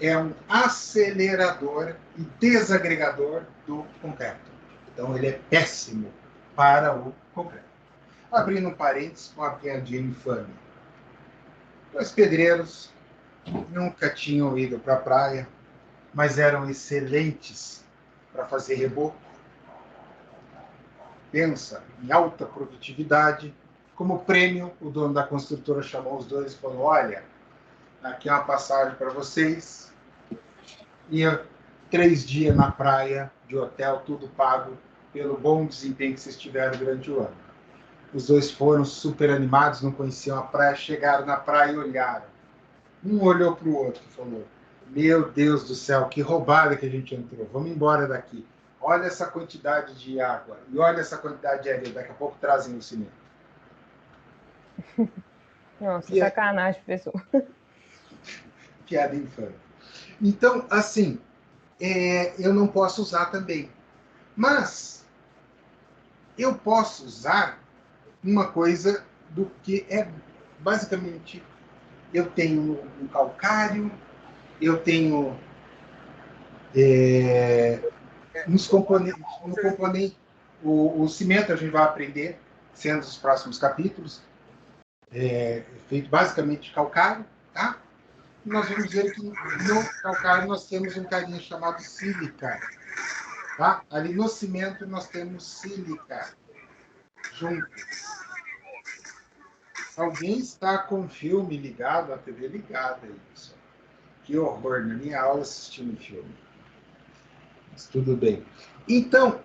é um acelerador e desagregador do concreto. Então, ele é péssimo para o concreto. Abrindo um parênteses com a piadinha infame. Os pedreiros nunca tinham ido para a praia, mas eram excelentes para fazer reboco. Pensa em alta produtividade. Como prêmio, o dono da construtora chamou os dois e falou: olha, aqui é uma passagem para vocês. E 3 dias na praia, de hotel, tudo pago, pelo bom desempenho que vocês tiveram durante o ano. Os dois foram super animados, não conheciam a praia, chegaram na praia e olharam. Um olhou para o outro e falou: meu Deus do céu, que roubada que a gente entrou, vamos embora daqui. Olha essa quantidade de água e olha essa quantidade de areia, daqui a pouco trazem o cimento. Nossa, sacanagem, pessoal. Piada infame. Então, assim, eu não posso usar também. Mas eu posso usar uma coisa do que é basicamente, eu tenho um calcário, eu tenho nos componentes, no componente, o cimento a gente vai aprender, sendo os próximos capítulos, feito basicamente de calcário, tá? nós vamos ver que no calcário nós temos um carinha chamado sílica. Tá? Ali no cimento nós temos sílica junto. Alguém está com o filme ligado, a TV ligada aí, pessoal. Que horror, na minha aula assistindo filme. Mas tudo bem. Então,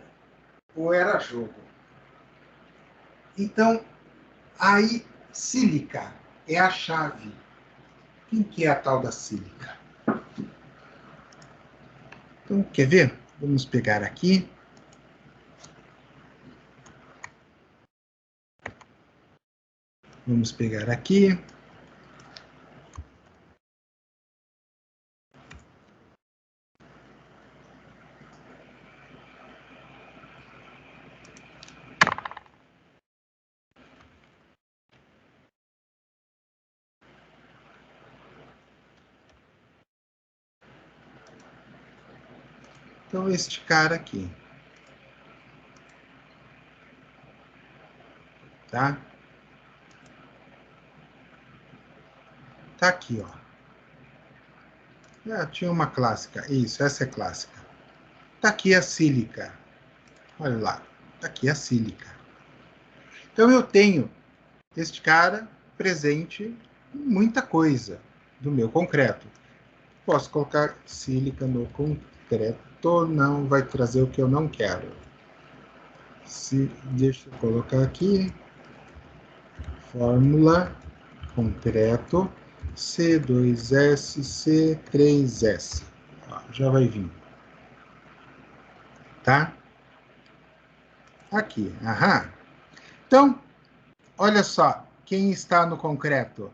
ou era jogo. Então, aí, sílica é a chave. Quem que é a tal da sílica? Então, quer ver? Vamos pegar aqui. Vamos pegar aqui. Então, este cara aqui. Tá? Tá aqui, ó. Tinha uma clássica. Isso, essa é clássica. Tá aqui a sílica. Olha lá. Tá aqui a sílica. Então, eu tenho este cara presente em muita coisa do meu concreto. Posso colocar sílica no concreto. Não vai trazer o que eu não quero. Deixa eu colocar aqui. Fórmula concreto C2S, C3S. Já vai vir. Tá? Aqui. Aham. Então, olha só. Quem está no concreto?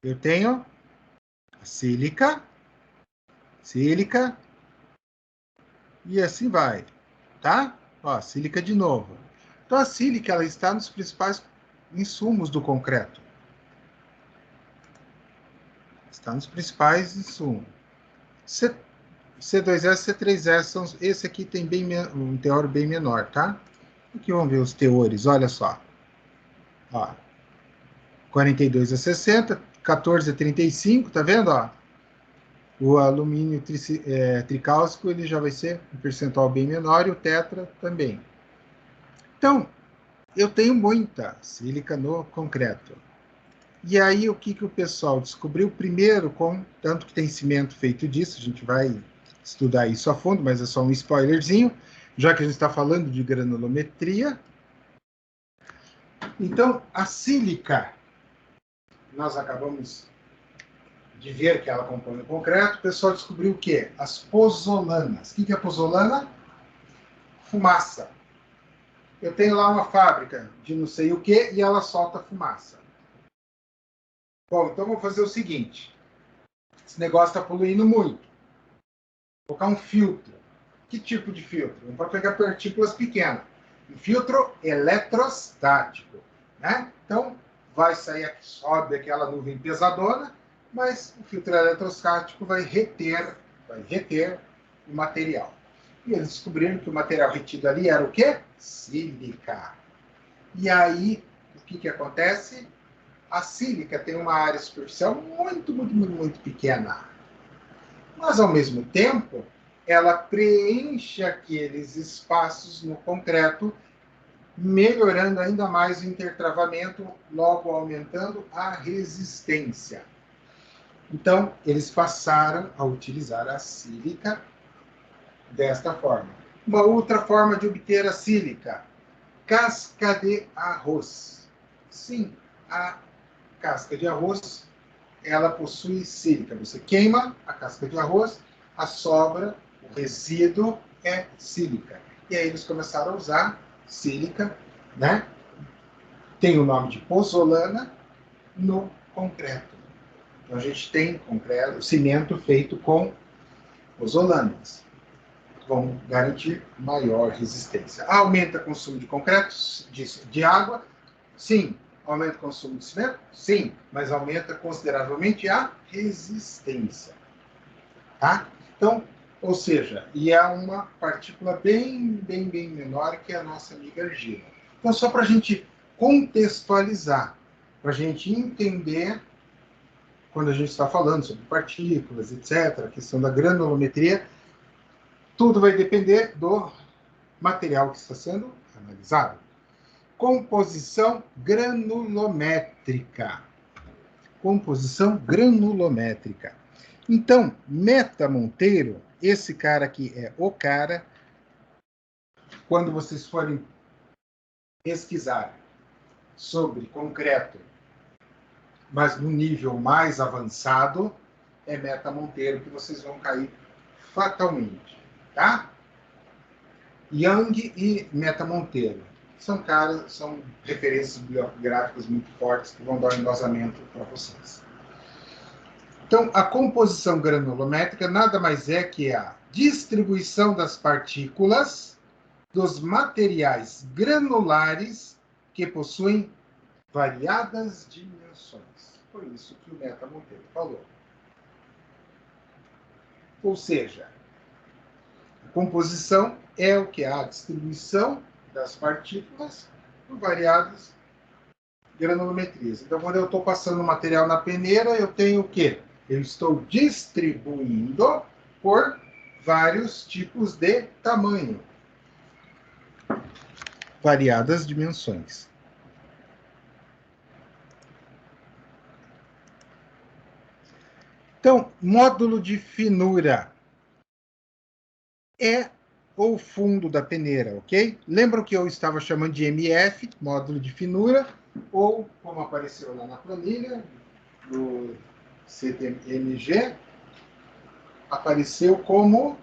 Eu tenho a sílica, e assim vai, tá? Ó, sílica de novo. Então, a sílica, ela está nos principais insumos do concreto. Está nos principais insumos. C2S, C3S, são, esse aqui tem um teor bem menor, tá? Aqui vamos ver os teores, olha só. Ó, 42 a 60, 14 a 35, tá vendo? Ó? O alumínio tricálcico ele já vai ser um percentual bem menor e o tetra também. Então, eu tenho muita sílica no concreto. E aí, o que o pessoal descobriu? Primeiro, tanto que tem cimento feito disso, a gente vai estudar isso a fundo, mas é só um spoilerzinho, já que a gente está falando de granulometria. Então, a sílica, nós acabamos de ver que ela compõe o concreto, o pessoal descobriu o quê? As pozolanas. O que é pozolana? Fumaça. Eu tenho lá uma fábrica de não sei o que e ela solta fumaça. Bom, então vou fazer o seguinte. Esse negócio está poluindo muito. Vou colocar um filtro. Que tipo de filtro? Não pode pegar partículas pequenas. Um filtro eletrostático. Né? Então, vai sair, sobe aquela nuvem pesadona, mas o filtro eletrostático vai reter o material. E eles descobriram que o material retido ali era o quê? Sílica. E aí, o que acontece? A sílica tem uma área superficial muito pequena. Mas, ao mesmo tempo, ela preenche aqueles espaços no concreto, melhorando ainda mais o intertravamento, logo aumentando a resistência. Então, eles passaram a utilizar a sílica desta forma. Uma outra forma de obter a sílica, casca de arroz. Sim, a casca de arroz, ela possui sílica. Você queima a casca de arroz, a sobra, o resíduo é sílica. E aí eles começaram a usar sílica, né? Tem o nome de pozolana no concreto. Então, a gente tem concreto, cimento feito com pozolanas. Vão garantir maior resistência. Aumenta o consumo de concreto, de água? Sim. Aumenta o consumo de cimento? Sim. Mas aumenta consideravelmente a resistência. Tá? Então, ou seja, e é uma partícula bem menor que a nossa amiga argila. Então, só para a gente contextualizar, para a gente entender quando a gente está falando sobre partículas, etc., a questão da granulometria, tudo vai depender do material que está sendo analisado. Composição granulométrica. Composição granulométrica. Então, Meta Monteiro, esse cara aqui é o cara, quando vocês forem pesquisar sobre concreto, mas no nível mais avançado, é Meta Monteiro que vocês vão cair fatalmente, tá? Young e Meta Monteiro são referências bibliográficas muito fortes que vão dar um embasamento para vocês. Então, a composição granulométrica nada mais é que a distribuição das partículas dos materiais granulares que possuem variadas dimensões. Foi isso que o Meta Monteiro falou. Ou seja, a composição é o que? A distribuição das partículas por variadas granulometrias. Então, quando eu estou passando o material na peneira, eu tenho o quê? Eu estou distribuindo por vários tipos de tamanho. Variadas dimensões. Então, módulo de finura é o fundo da peneira, ok? Lembram que eu estava chamando de MF, módulo de finura, ou, como apareceu lá na planilha, no CTMG, apareceu como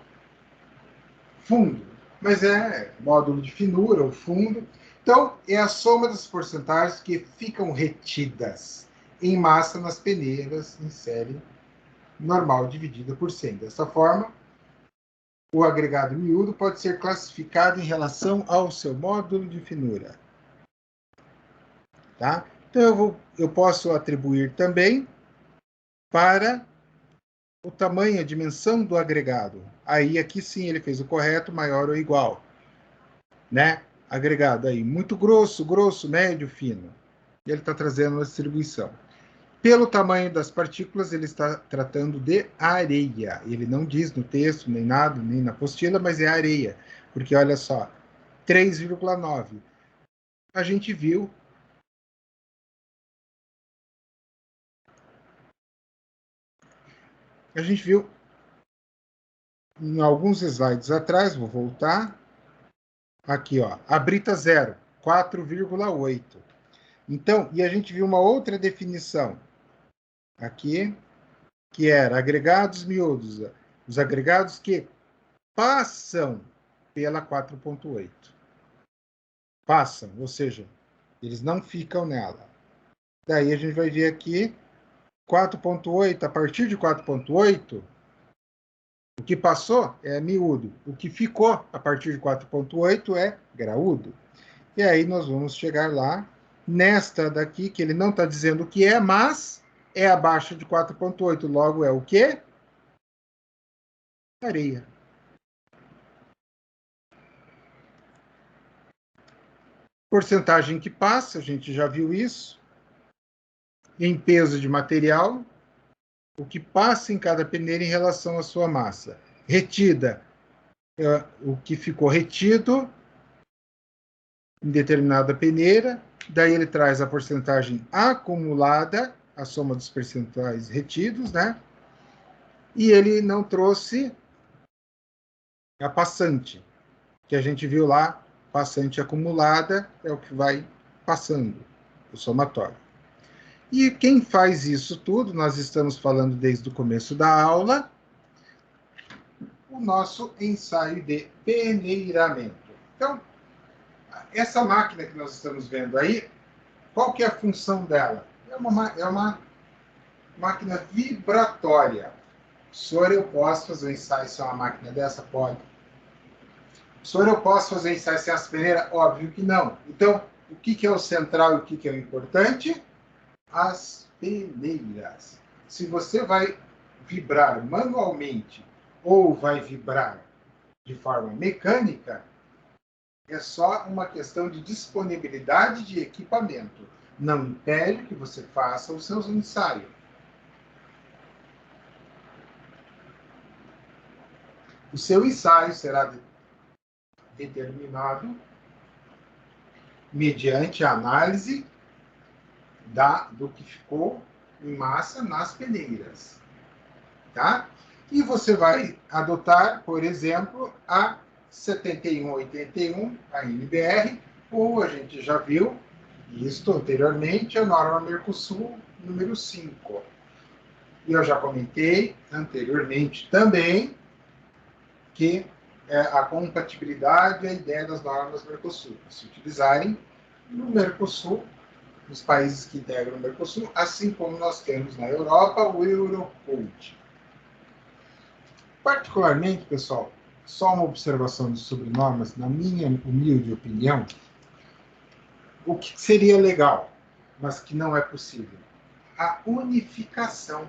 fundo. Mas é módulo de finura, ou fundo. Então, é a soma das porcentagens que ficam retidas em massa nas peneiras em série normal dividida por 100. Dessa forma, o agregado miúdo pode ser classificado em relação ao seu módulo de finura. Tá? Então, eu posso atribuir também para o tamanho, a dimensão do agregado. Aí, aqui sim, ele fez o correto, maior ou igual. Né? Agregado aí, muito grosso, grosso, médio, fino. E ele está trazendo uma distribuição. Pelo tamanho das partículas, ele está tratando de areia. Ele não diz no texto, nem nada, nem na apostila, mas é areia. Porque, olha só, 3,9. A gente viu em alguns slides atrás, vou voltar. Aqui, ó, a brita 0, 4,8. Então, e a gente viu uma outra definição aqui, que era agregados miúdos, os agregados que passam pela 4,8. Passam, ou seja, eles não ficam nela. Daí a gente vai ver aqui 4,8, a partir de 4,8, o que passou é miúdo. O que ficou a partir de 4,8 é graúdo. E aí nós vamos chegar lá, nesta daqui, que ele não está dizendo o que é, mas é abaixo de 4,8. Logo é o quê? Areia. Porcentagem que passa, a gente já viu isso. Em peso de material, o que passa em cada peneira em relação à sua massa. Retida, o que ficou retido em determinada peneira, daí ele traz a porcentagem acumulada, a soma dos percentuais retidos, né? E ele não trouxe a passante, que a gente viu lá, passante acumulada é o que vai passando, o somatório. E quem faz isso tudo, nós estamos falando desde o começo da aula, o nosso ensaio de peneiramento. Então, essa máquina que nós estamos vendo aí, qual que é a função dela? É uma máquina vibratória. Senhor, eu posso fazer um ensaio sem uma máquina dessa? Pode. Senhor, eu posso fazer ensaio sem as peneiras? Óbvio que não. Então, o que é o central e o que é o importante? As peneiras. Se você vai vibrar manualmente ou vai vibrar de forma mecânica, é só uma questão de disponibilidade de equipamento. Não impede que você faça os seus ensaios. O seu ensaio será determinado mediante a análise do que ficou em massa nas peneiras. Tá? E você vai adotar, por exemplo, a 7181, a NBR, ou a gente já viu isso anteriormente, a norma Mercosul número 5. E eu já comentei anteriormente também que a compatibilidade é a ideia das normas Mercosul, se utilizarem no Mercosul, nos países que integram o Mercosul, assim como nós temos na Europa o Eurocode. Particularmente, pessoal, só uma observação sobre normas, na minha humilde opinião, o que seria legal, mas que não é possível, a unificação.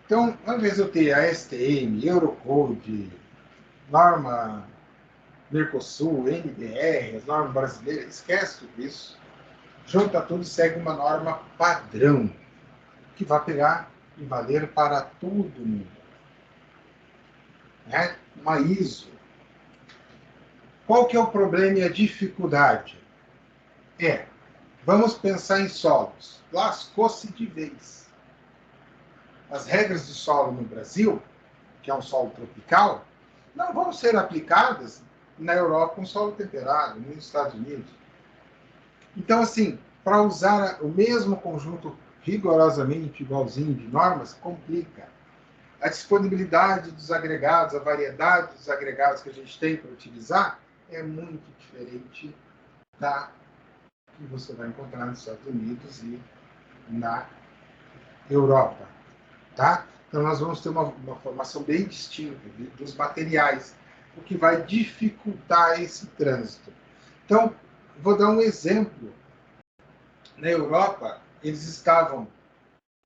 Então, ao invés de eu ter a STM, Eurocode, norma Mercosul, NBR, as normas brasileiras, esquece tudo isso. Junta tudo e segue uma norma padrão, que vai pegar e valer para todo mundo. Né? Uma ISO. Qual que é o problema e a dificuldade? Vamos pensar em solos. Lascou-se de vez. As regras de solo no Brasil, que é um solo tropical, não vão ser aplicadas na Europa com solo temperado, nos Estados Unidos. Então, assim, para usar o mesmo conjunto rigorosamente igualzinho de normas, complica. A disponibilidade dos agregados, a variedade dos agregados que a gente tem para utilizar é muito diferente da que você vai encontrar nos Estados Unidos e na Europa. Tá? Então, nós vamos ter uma formação bem distinta dos materiais, o que vai dificultar esse trânsito. Então, vou dar um exemplo. Na Europa, eles estavam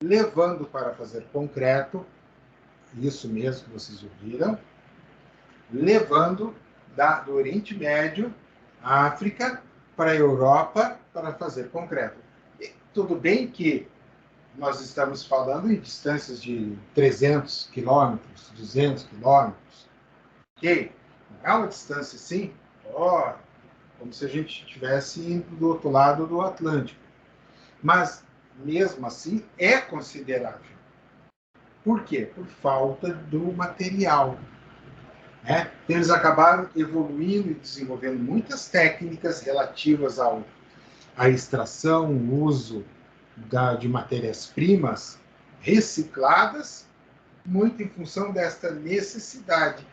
levando para fazer concreto, isso mesmo que vocês ouviram, levando do Oriente Médio, África, para a Europa para fazer concreto. E tudo bem que nós estamos falando em distâncias de 300 quilômetros, 200 quilômetros. Ok? Não é uma distância assim, como se a gente estivesse indo do outro lado do Atlântico. Mas, mesmo assim, é considerável. Por quê? Por falta do material. Né? Eles acabaram evoluindo e desenvolvendo muitas técnicas relativas à extração, o uso de matérias-primas recicladas, muito em função desta necessidade.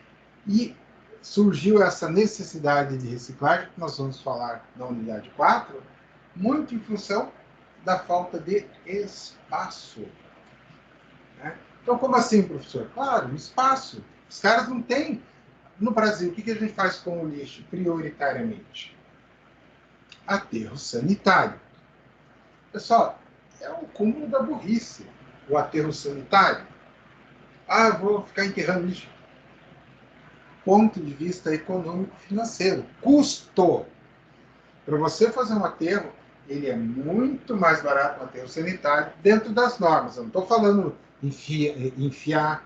E surgiu essa necessidade de reciclagem, que nós vamos falar na unidade 4, muito em função da falta de espaço. Né? Então, como assim, professor? Claro, espaço. Os caras não têm. No Brasil, o que a gente faz com o lixo, prioritariamente? Aterro sanitário. Pessoal, é o cúmulo da burrice, o aterro sanitário. Eu vou ficar enterrando lixo. Ponto de vista econômico-financeiro. Custo. Para você fazer um aterro, ele é muito mais barato um aterro sanitário dentro das normas. Eu não estou falando enfiar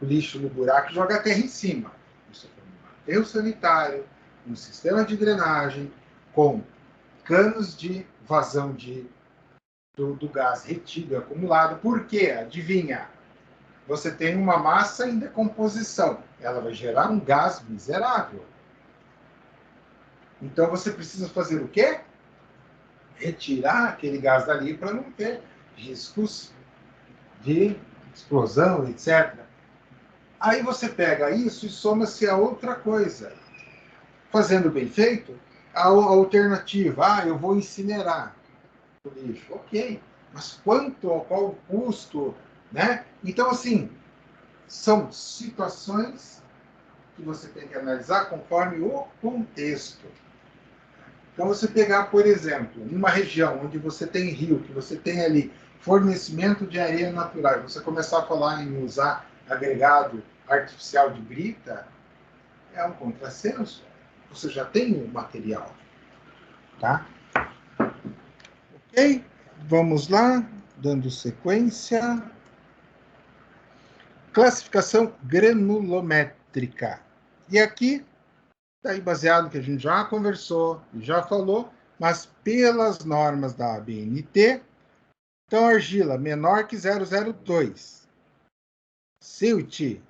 o lixo no buraco e jogar a terra em cima. Isso é um aterro sanitário, um sistema de drenagem com canos de vazão do gás retido e acumulado. Por quê? Adivinha? Você tem uma massa em decomposição. Ela vai gerar um gás miserável. Então você precisa fazer o quê? Retirar aquele gás dali para não ter riscos de explosão, etc. Aí você pega isso e soma-se a outra coisa. Fazendo bem feito, a alternativa, eu vou incinerar o lixo. Ok, mas qual o custo? Né? Então, assim, são situações que você tem que analisar conforme o contexto. Então, você pegar, por exemplo, numa região onde você tem rio, que você tem ali fornecimento de areia natural, você começar a falar em usar agregado artificial de brita, é um contrassenso. Você já tem o material. Tá? Ok? Vamos lá, dando sequência. Classificação granulométrica. E aqui, está aí baseado no que a gente já conversou, já falou, mas pelas normas da ABNT, então argila menor que 002, silt de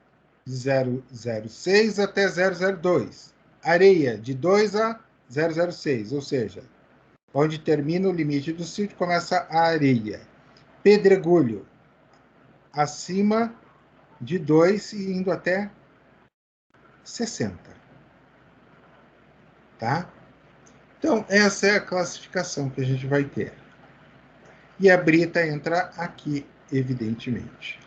006 até 002, areia de 2 a 006, ou seja, onde termina o limite do silt começa a areia. Pedregulho acima de 2 e indo até 60. Tá? Então, essa é a classificação que a gente vai ter. E a brita entra aqui, evidentemente.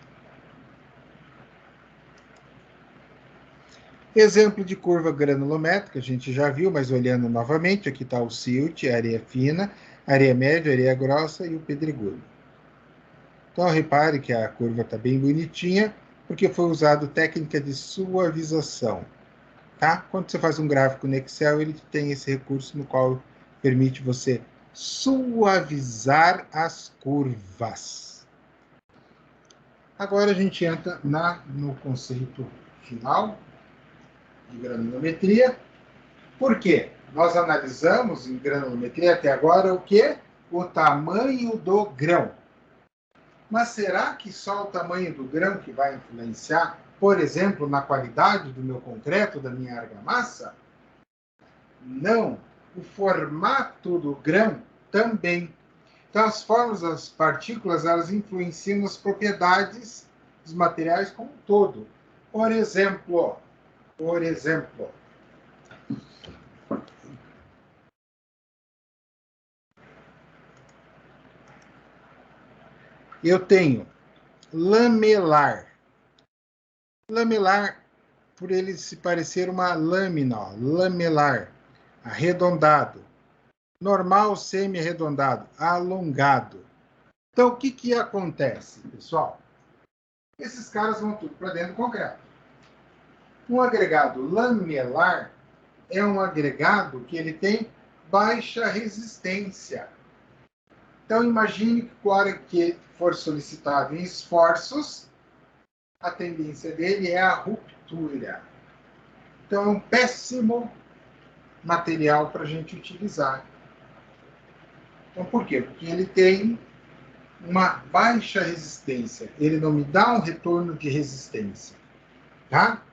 Exemplo de curva granulométrica, a gente já viu, mas olhando novamente, aqui está o silt, a areia fina, areia média, areia grossa e o pedregulho. Então, repare que a curva está bem bonitinha, porque foi usado técnica de suavização. Tá? Quando você faz um gráfico no Excel, ele tem esse recurso no qual permite você suavizar as curvas. Agora a gente entra no conceito final de granulometria. Por quê? Nós analisamos em granulometria até agora o quê? O tamanho do grão. Mas será que só o tamanho do grão que vai influenciar, por exemplo, na qualidade do meu concreto, da minha argamassa? Não. O formato do grão também. Então, as formas das partículas, elas influenciam nas propriedades dos materiais como um todo. Por exemplo, eu tenho lamelar. Lamelar, por ele se parecer uma lâmina, ó, lamelar, arredondado. Normal, semi-arredondado, alongado. Então, o que acontece, pessoal? Esses caras vão tudo para dentro do concreto. Um agregado lamelar é um agregado que ele tem baixa resistência. Então, imagine que na hora que for solicitado em esforços, a tendência dele é a ruptura. Então, é um péssimo material para a gente utilizar. Então, por quê? Porque ele tem uma baixa resistência. Ele não me dá um retorno de resistência. Tá?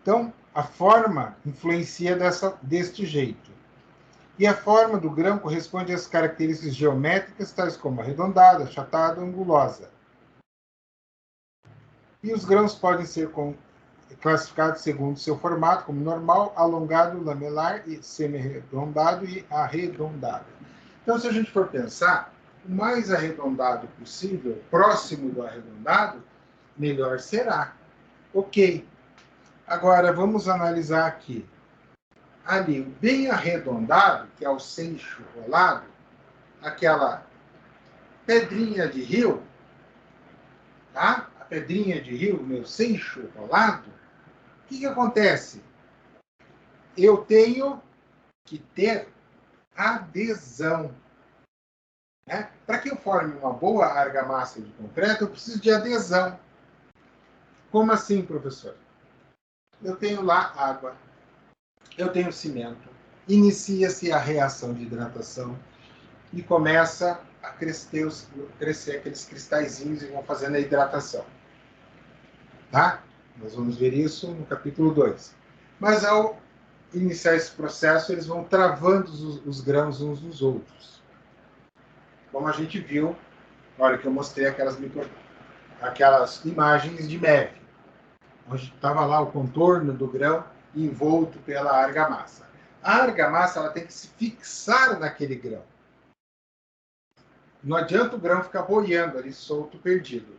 Então, a forma influencia deste jeito. E a forma do grão corresponde às características geométricas, tais como arredondada, achatada, angulosa. E os grãos podem ser classificados segundo seu formato, como normal, alongado, lamelar, e semi-arredondado e arredondado. Então, se a gente for pensar, o mais arredondado possível, próximo do arredondado, melhor será. Ok. Agora, vamos analisar aqui. Ali, o bem arredondado, que é o seixo rolado, aquela pedrinha de rio, tá? A pedrinha de rio, meu seixo rolado, o que acontece? Eu tenho que ter adesão. Né? Para que eu forme uma boa argamassa de concreto, eu preciso de adesão. Como assim, professor? Eu tenho lá água, eu tenho cimento, inicia-se a reação de hidratação e começa a crescer aqueles cristalzinhos e vão fazendo a hidratação. Tá? Nós vamos ver isso no capítulo 2. Mas ao iniciar esse processo, eles vão travando os grãos uns dos outros. Como a gente viu na hora que eu mostrei aquelas imagens de neve, onde estava lá o contorno do grão envolto pela argamassa. A argamassa ela tem que se fixar naquele grão. Não adianta o grão ficar boiando ali, solto, perdido.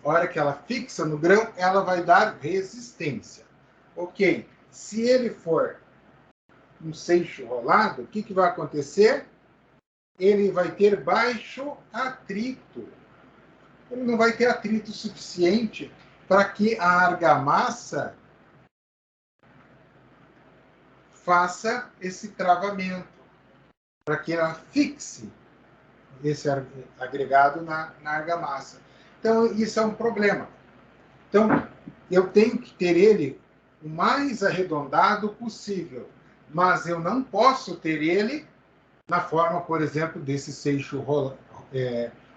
A hora que ela fixa no grão, ela vai dar resistência. Ok, se ele for um seixo rolado, o que vai acontecer? Ele vai ter baixo atrito. Ele não vai ter atrito suficiente para que a argamassa faça esse travamento. para que ela fixe esse agregado na argamassa. Então, isso é um problema. Então, eu tenho que ter ele o mais arredondado possível, mas eu não posso ter ele na forma, por exemplo, desse seixo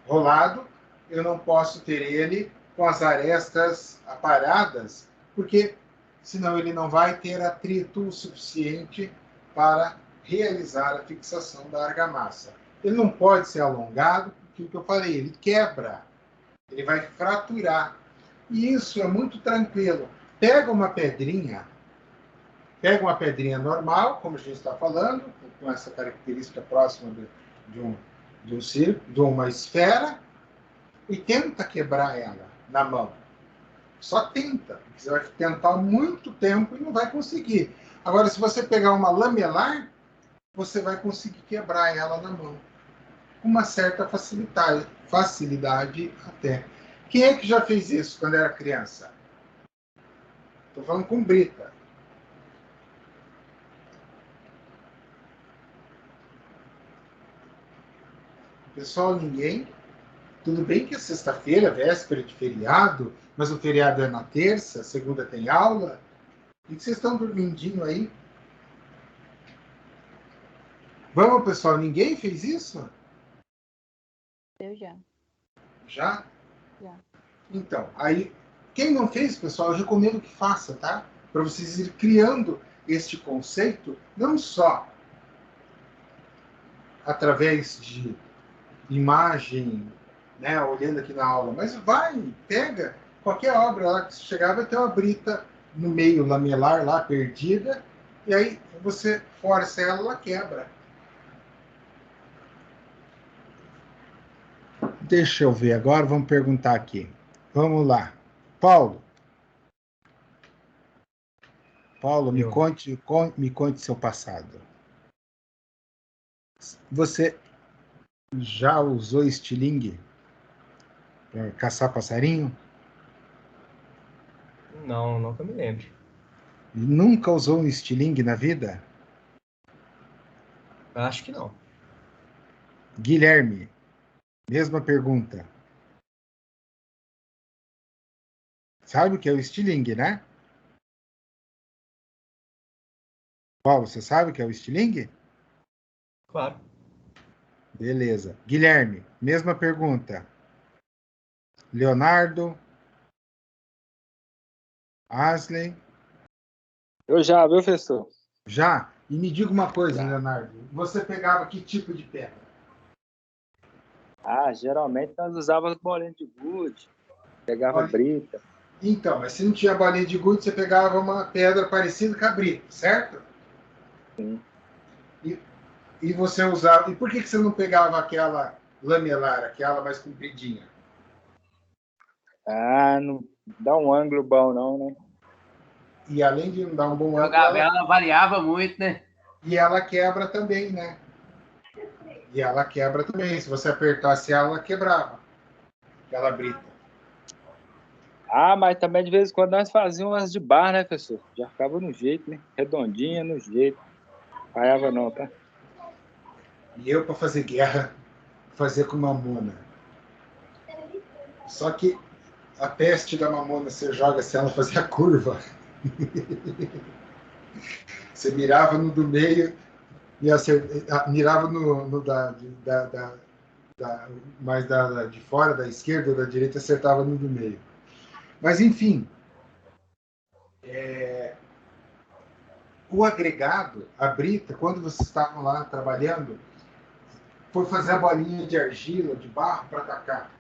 rolado, eu não posso ter ele com as arestas aparadas, porque senão ele não vai ter atrito suficiente para realizar a fixação da argamassa. Ele não pode ser alongado, porque o que eu falei, ele quebra, ele vai fraturar. E isso é muito tranquilo. Pega uma pedrinha normal, como a gente está falando, com essa característica próxima de um círculo, de uma esfera, e tenta quebrar ela na mão. Só tenta. Você vai tentar muito tempo e não vai conseguir. Agora, se você pegar uma lamelar, você vai conseguir quebrar ela na mão. Com uma certa facilidade até. Quem é que já fez isso quando era criança? Estou falando com brita. Pessoal, ninguém? Tudo bem que é sexta-feira, véspera de feriado, mas o feriado é na terça, segunda tem aula. E vocês estão dormindinho aí? Vamos, pessoal, ninguém fez isso? Eu já. Já? Já. Então, aí, quem não fez, pessoal, eu recomendo que faça, tá? Para vocês ir criando este conceito, não só através de imagem, né, olhando aqui na aula, mas pega qualquer obra lá que você chegar, vai ter uma brita no meio lamelar lá, perdida, e aí você força ela, ela quebra. Deixa eu ver agora, vamos perguntar aqui. Vamos lá. Paulo, me conte seu passado. Você já usou estilingue para caçar passarinho? Não, nunca me lembro. Nunca usou um estilingue na vida? Acho que não. Guilherme, mesma pergunta. Sabe o que é o estilingue, né? Paulo, você sabe o que é o estilingue? Claro. Beleza. Guilherme, mesma pergunta. Leonardo? Asley? Eu já, viu, professor? Já? E me diga uma coisa, Já. Leonardo. Você pegava que tipo de pedra? Geralmente nós usávamos bolinha de gude, pegava Olha, brita. então, mas se não tinha bolinha de gude, você pegava uma pedra parecida com a brita, certo? Sim. E você usava... E por que você não pegava aquela lamelar, aquela mais compridinha? Não dá um ângulo bom não, né? E além de não dar um bom ângulo, Jogava ela variava muito, né? e ela quebra também, né? E ela quebra também. Se você apertasse ela quebrava. Aquela brita. Mas também de vez em quando nós fazíamos umas de bar, né, professor? Já ficava no jeito, né? Redondinha, no jeito. Falhava não, tá? E eu, para fazer guerra, fazia com mamona. Só que a peste da mamona, você joga se ela fazia curva. Você mirava no do meio e mirava no mais de fora, da esquerda ou da direita, acertava no do meio. Mas, enfim, o agregado, a brita, quando vocês estavam lá trabalhando, foi fazer a bolinha de argila, de barro, para atacar,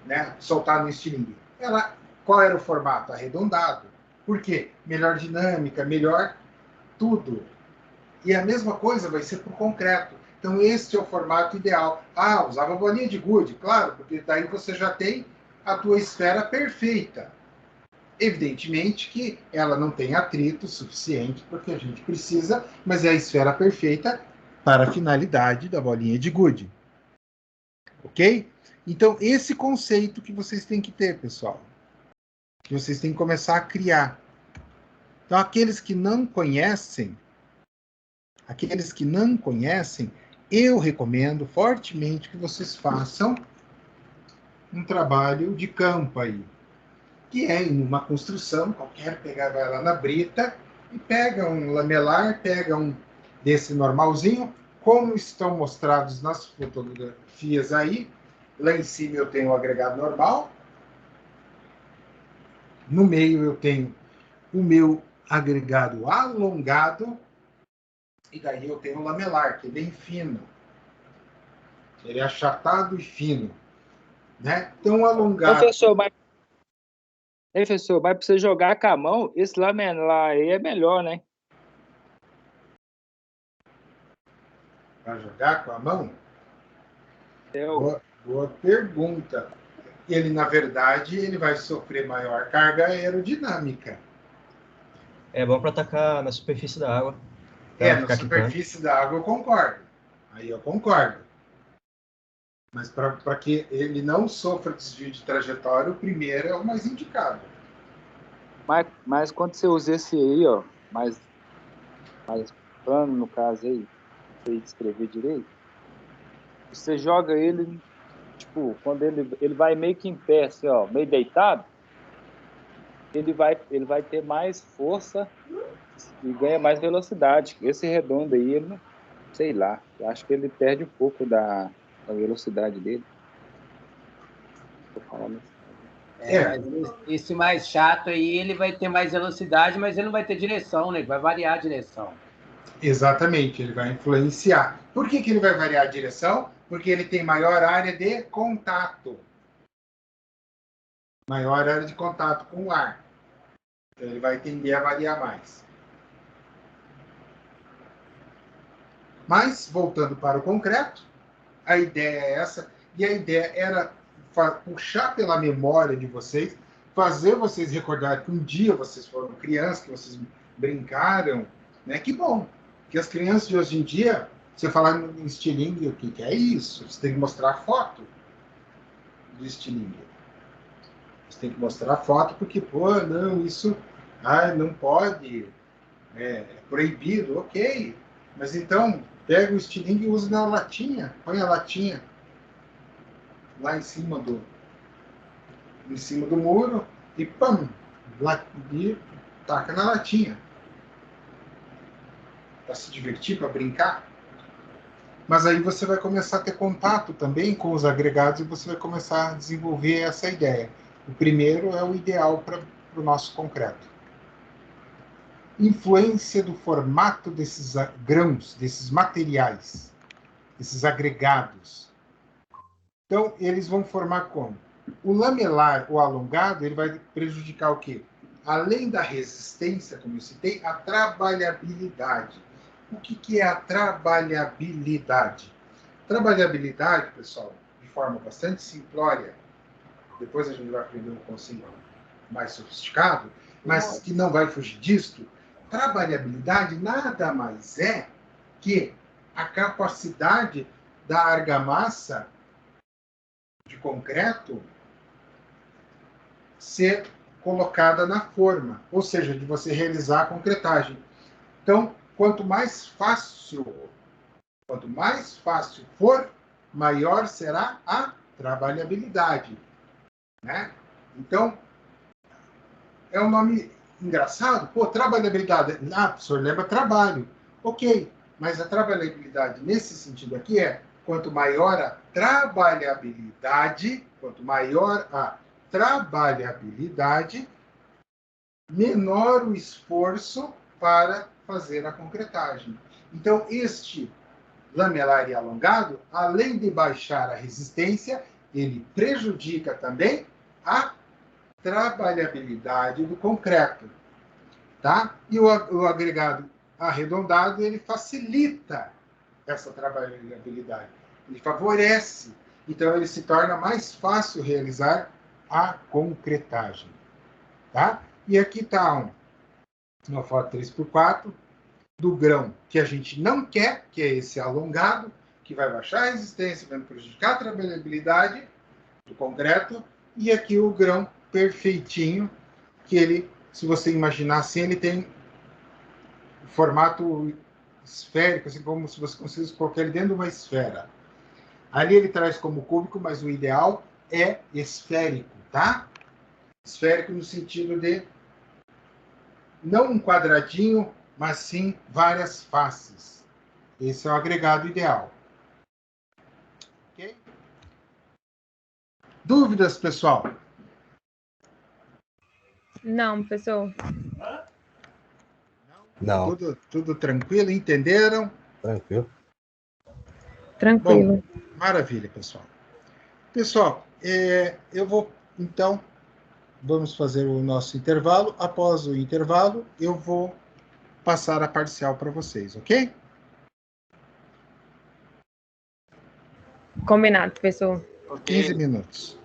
né? Soltar no estilingue. Qual era o formato? Arredondado. Por quê? Melhor dinâmica, melhor tudo. E a mesma coisa vai ser para o concreto. Então, este é o formato ideal. Usava bolinha de gude, claro, porque daí você já tem a tua esfera perfeita. Evidentemente que ela não tem atrito suficiente porque a gente precisa, mas é a esfera perfeita para a finalidade da bolinha de gude. Ok? Então, esse conceito que vocês têm que ter, pessoal. Que vocês têm que começar a criar. Então, aqueles que não conhecem, eu recomendo fortemente que vocês façam um trabalho de campo aí, que é em uma construção, qualquer vai lá na brita e pega um lamelar, pega um desse normalzinho, como estão mostrados nas fotografias aí. Lá em cima eu tenho o agregado normal, no meio eu tenho o meu agregado alongado, e daí eu tenho o lamelar, que é bem fino. Ele é achatado e fino, né? Então, alongado... Professor, mas para você jogar com a mão, esse lamelar aí é melhor, né? Para jogar com a mão? Eu... Boa pergunta. Ele, na verdade, ele vai sofrer maior carga aerodinâmica. É bom para atacar na superfície da água. Na superfície da água eu concordo. Aí eu concordo. Mas para que ele não sofra desvio de trajetória, o primeiro é o mais indicado. Mas quando você usa esse aí, ó, mais plano, no caso aí, para descrever direito, você joga ele, tipo, quando ele vai meio que em pé, assim, ó, meio deitado, ele vai ter mais força e ganha mais velocidade. Esse redondo aí, ele não, sei lá, eu acho que ele perde um pouco da velocidade dele. Tô falando assim. Mas esse mais chato aí, ele vai ter mais velocidade, mas ele não vai ter direção, né? Ele vai variar a direção. Exatamente, ele vai influenciar. Por que ele vai variar a direção? Porque ele tem maior área de contato. Maior área de contato com o ar. Então, ele vai tender a variar mais. Mas, voltando para o concreto, a ideia é essa. E a ideia era puxar pela memória de vocês, fazer vocês recordarem que um dia vocês foram crianças, que vocês brincaram, né? Que bom. Que as crianças de hoje em dia, você falar em estilingue, o que é isso? Você tem que mostrar a foto do estilingue. Você tem que mostrar a foto porque, não, isso não pode, é proibido, ok. Mas então, pega o estilingue e usa na latinha, põe a latinha lá em cima do muro e pam, e taca na latinha. Para se divertir, para brincar. Mas aí você vai começar a ter contato também com os agregados e você vai começar a desenvolver essa ideia. O primeiro é o ideal para o nosso concreto. Influência do formato desses grãos, desses materiais, desses agregados. Então, eles vão formar como? O lamelar, o alongado, ele vai prejudicar o quê? Além da resistência, como eu citei, a trabalhabilidade. O que é a trabalhabilidade? Trabalhabilidade, pessoal, de forma bastante simplória, depois a gente vai aprender um conceito mais sofisticado, mas que não vai fugir disso. Trabalhabilidade nada mais é que a capacidade da argamassa de concreto ser colocada na forma, ou seja, de você realizar a concretagem. Então, quanto mais fácil for, maior será a trabalhabilidade, né? Então, é um nome engraçado. Trabalhabilidade. O senhor lembra trabalho. Ok, mas a trabalhabilidade nesse sentido aqui é quanto maior a trabalhabilidade, menor o esforço para fazer a concretagem. Então, este lamelar e alongado, além de baixar a resistência, ele prejudica também a trabalhabilidade do concreto, tá? E o agregado arredondado, ele facilita essa trabalhabilidade, ele favorece, então ele se torna mais fácil realizar a concretagem, tá? E aqui está uma foto 3x4 do grão que a gente não quer, que é esse alongado, que vai baixar a resistência, vai prejudicar a trabalhabilidade do concreto, e aqui o grão perfeitinho, que ele, se você imaginar assim, ele tem o formato esférico, assim como se você conseguisse colocar ele dentro de uma esfera. Ali ele traz como cúbico, mas o ideal é esférico, tá? Esférico no sentido de não um quadradinho, mas sim várias faces. Esse é o agregado ideal. Ok? Dúvidas, pessoal? Não, professor. Não, Tudo tranquilo? Entenderam? tranquilo. Tranquilo. Bom, maravilha, pessoal. Pessoal, eu vou, então, vamos fazer o nosso intervalo. Após o intervalo, eu vou passar a parcial para vocês, ok? Combinado, professor. 15 minutos.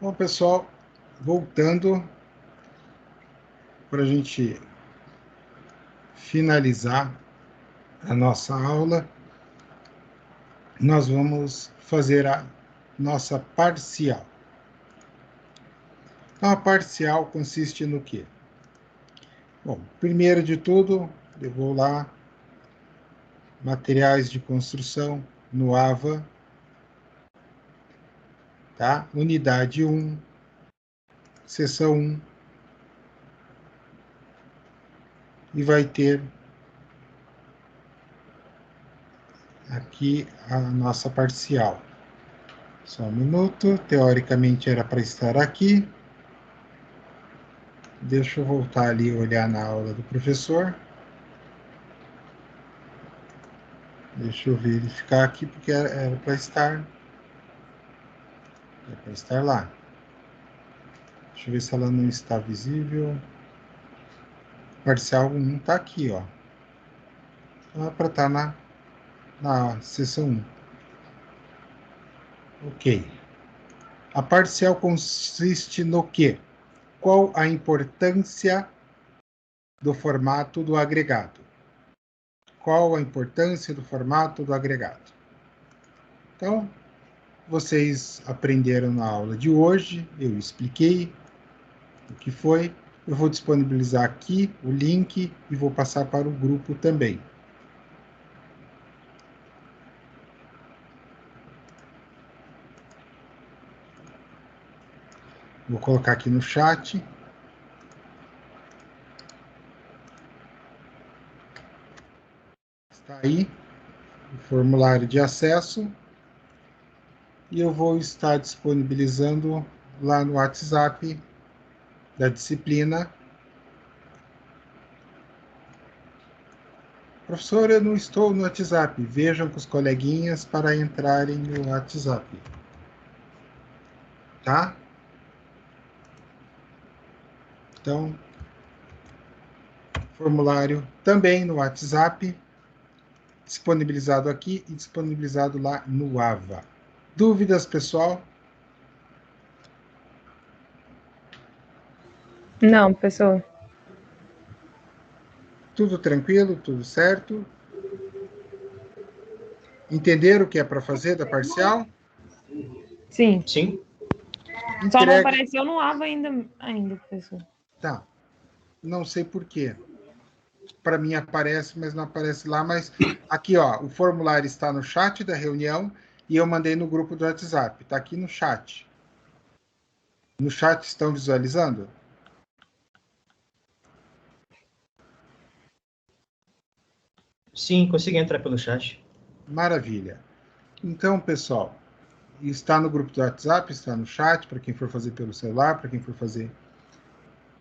Bom, pessoal, voltando para a gente finalizar a nossa aula, nós vamos fazer a nossa parcial. Então, a parcial consiste no quê? Bom, primeiro de tudo, eu vou lá, materiais de construção, no AVA, tá? Unidade 1, seção 1, e vai ter aqui a nossa parcial. Só um minuto, teoricamente era para estar aqui. Deixa eu voltar ali e olhar na aula do professor. Deixa eu verificar aqui, porque era para estar lá. Deixa eu ver se ela não está visível. Parcial 1 está aqui, ó. Então é para estar na seção 1. Ok. A parcial consiste no quê? Qual a importância do formato do agregado? Qual a importância do formato do agregado? Então, vocês aprenderam na aula de hoje, eu expliquei o que foi. Eu vou disponibilizar aqui o link e vou passar para o grupo também. Vou colocar aqui no chat. Está aí o formulário de acesso. E eu vou estar disponibilizando lá no WhatsApp da disciplina. Professor, eu não estou no WhatsApp. Vejam com os coleguinhas para entrarem no WhatsApp. Tá? Então, formulário também no WhatsApp, disponibilizado aqui e disponibilizado lá no AVA. Dúvidas, pessoal? Não, professor. Tudo tranquilo? Tudo certo? Entenderam o que é para fazer da parcial? Sim. Sim. Só não Entregue. apareceu no AVA ainda, professor. Tá. Não sei por quê. Para mim aparece, mas não aparece lá. Mas aqui, ó, o formulário está no chat da reunião e eu mandei no grupo do WhatsApp. Está aqui no chat. No chat estão visualizando? Sim, consegui entrar pelo chat. Maravilha. Então, pessoal, está no grupo do WhatsApp, está no chat, para quem for fazer pelo celular, para quem for fazer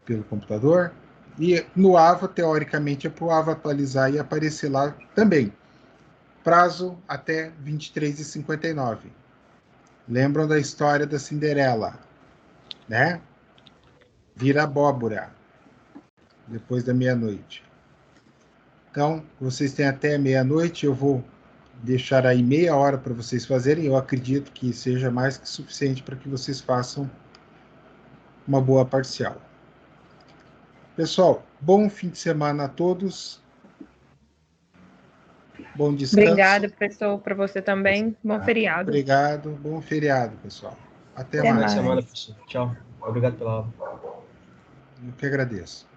pelo computador. E no AVA, teoricamente, é para o AVA atualizar e aparecer lá também. Prazo até 23h59. Lembram da história da Cinderela, né? Vira abóbora depois da meia-noite. Então, vocês têm até meia-noite. Eu vou deixar aí meia hora para vocês fazerem. Eu acredito que seja mais que suficiente para que vocês façam uma boa parcial. Pessoal, bom fim de semana a todos. Bom descanso. Obrigada, professor, para você também. Bom feriado. Obrigado. Bom feriado, pessoal. Até Até mais. Boa semana, mais. professor. Tchau. Obrigado pela aula. Eu que agradeço.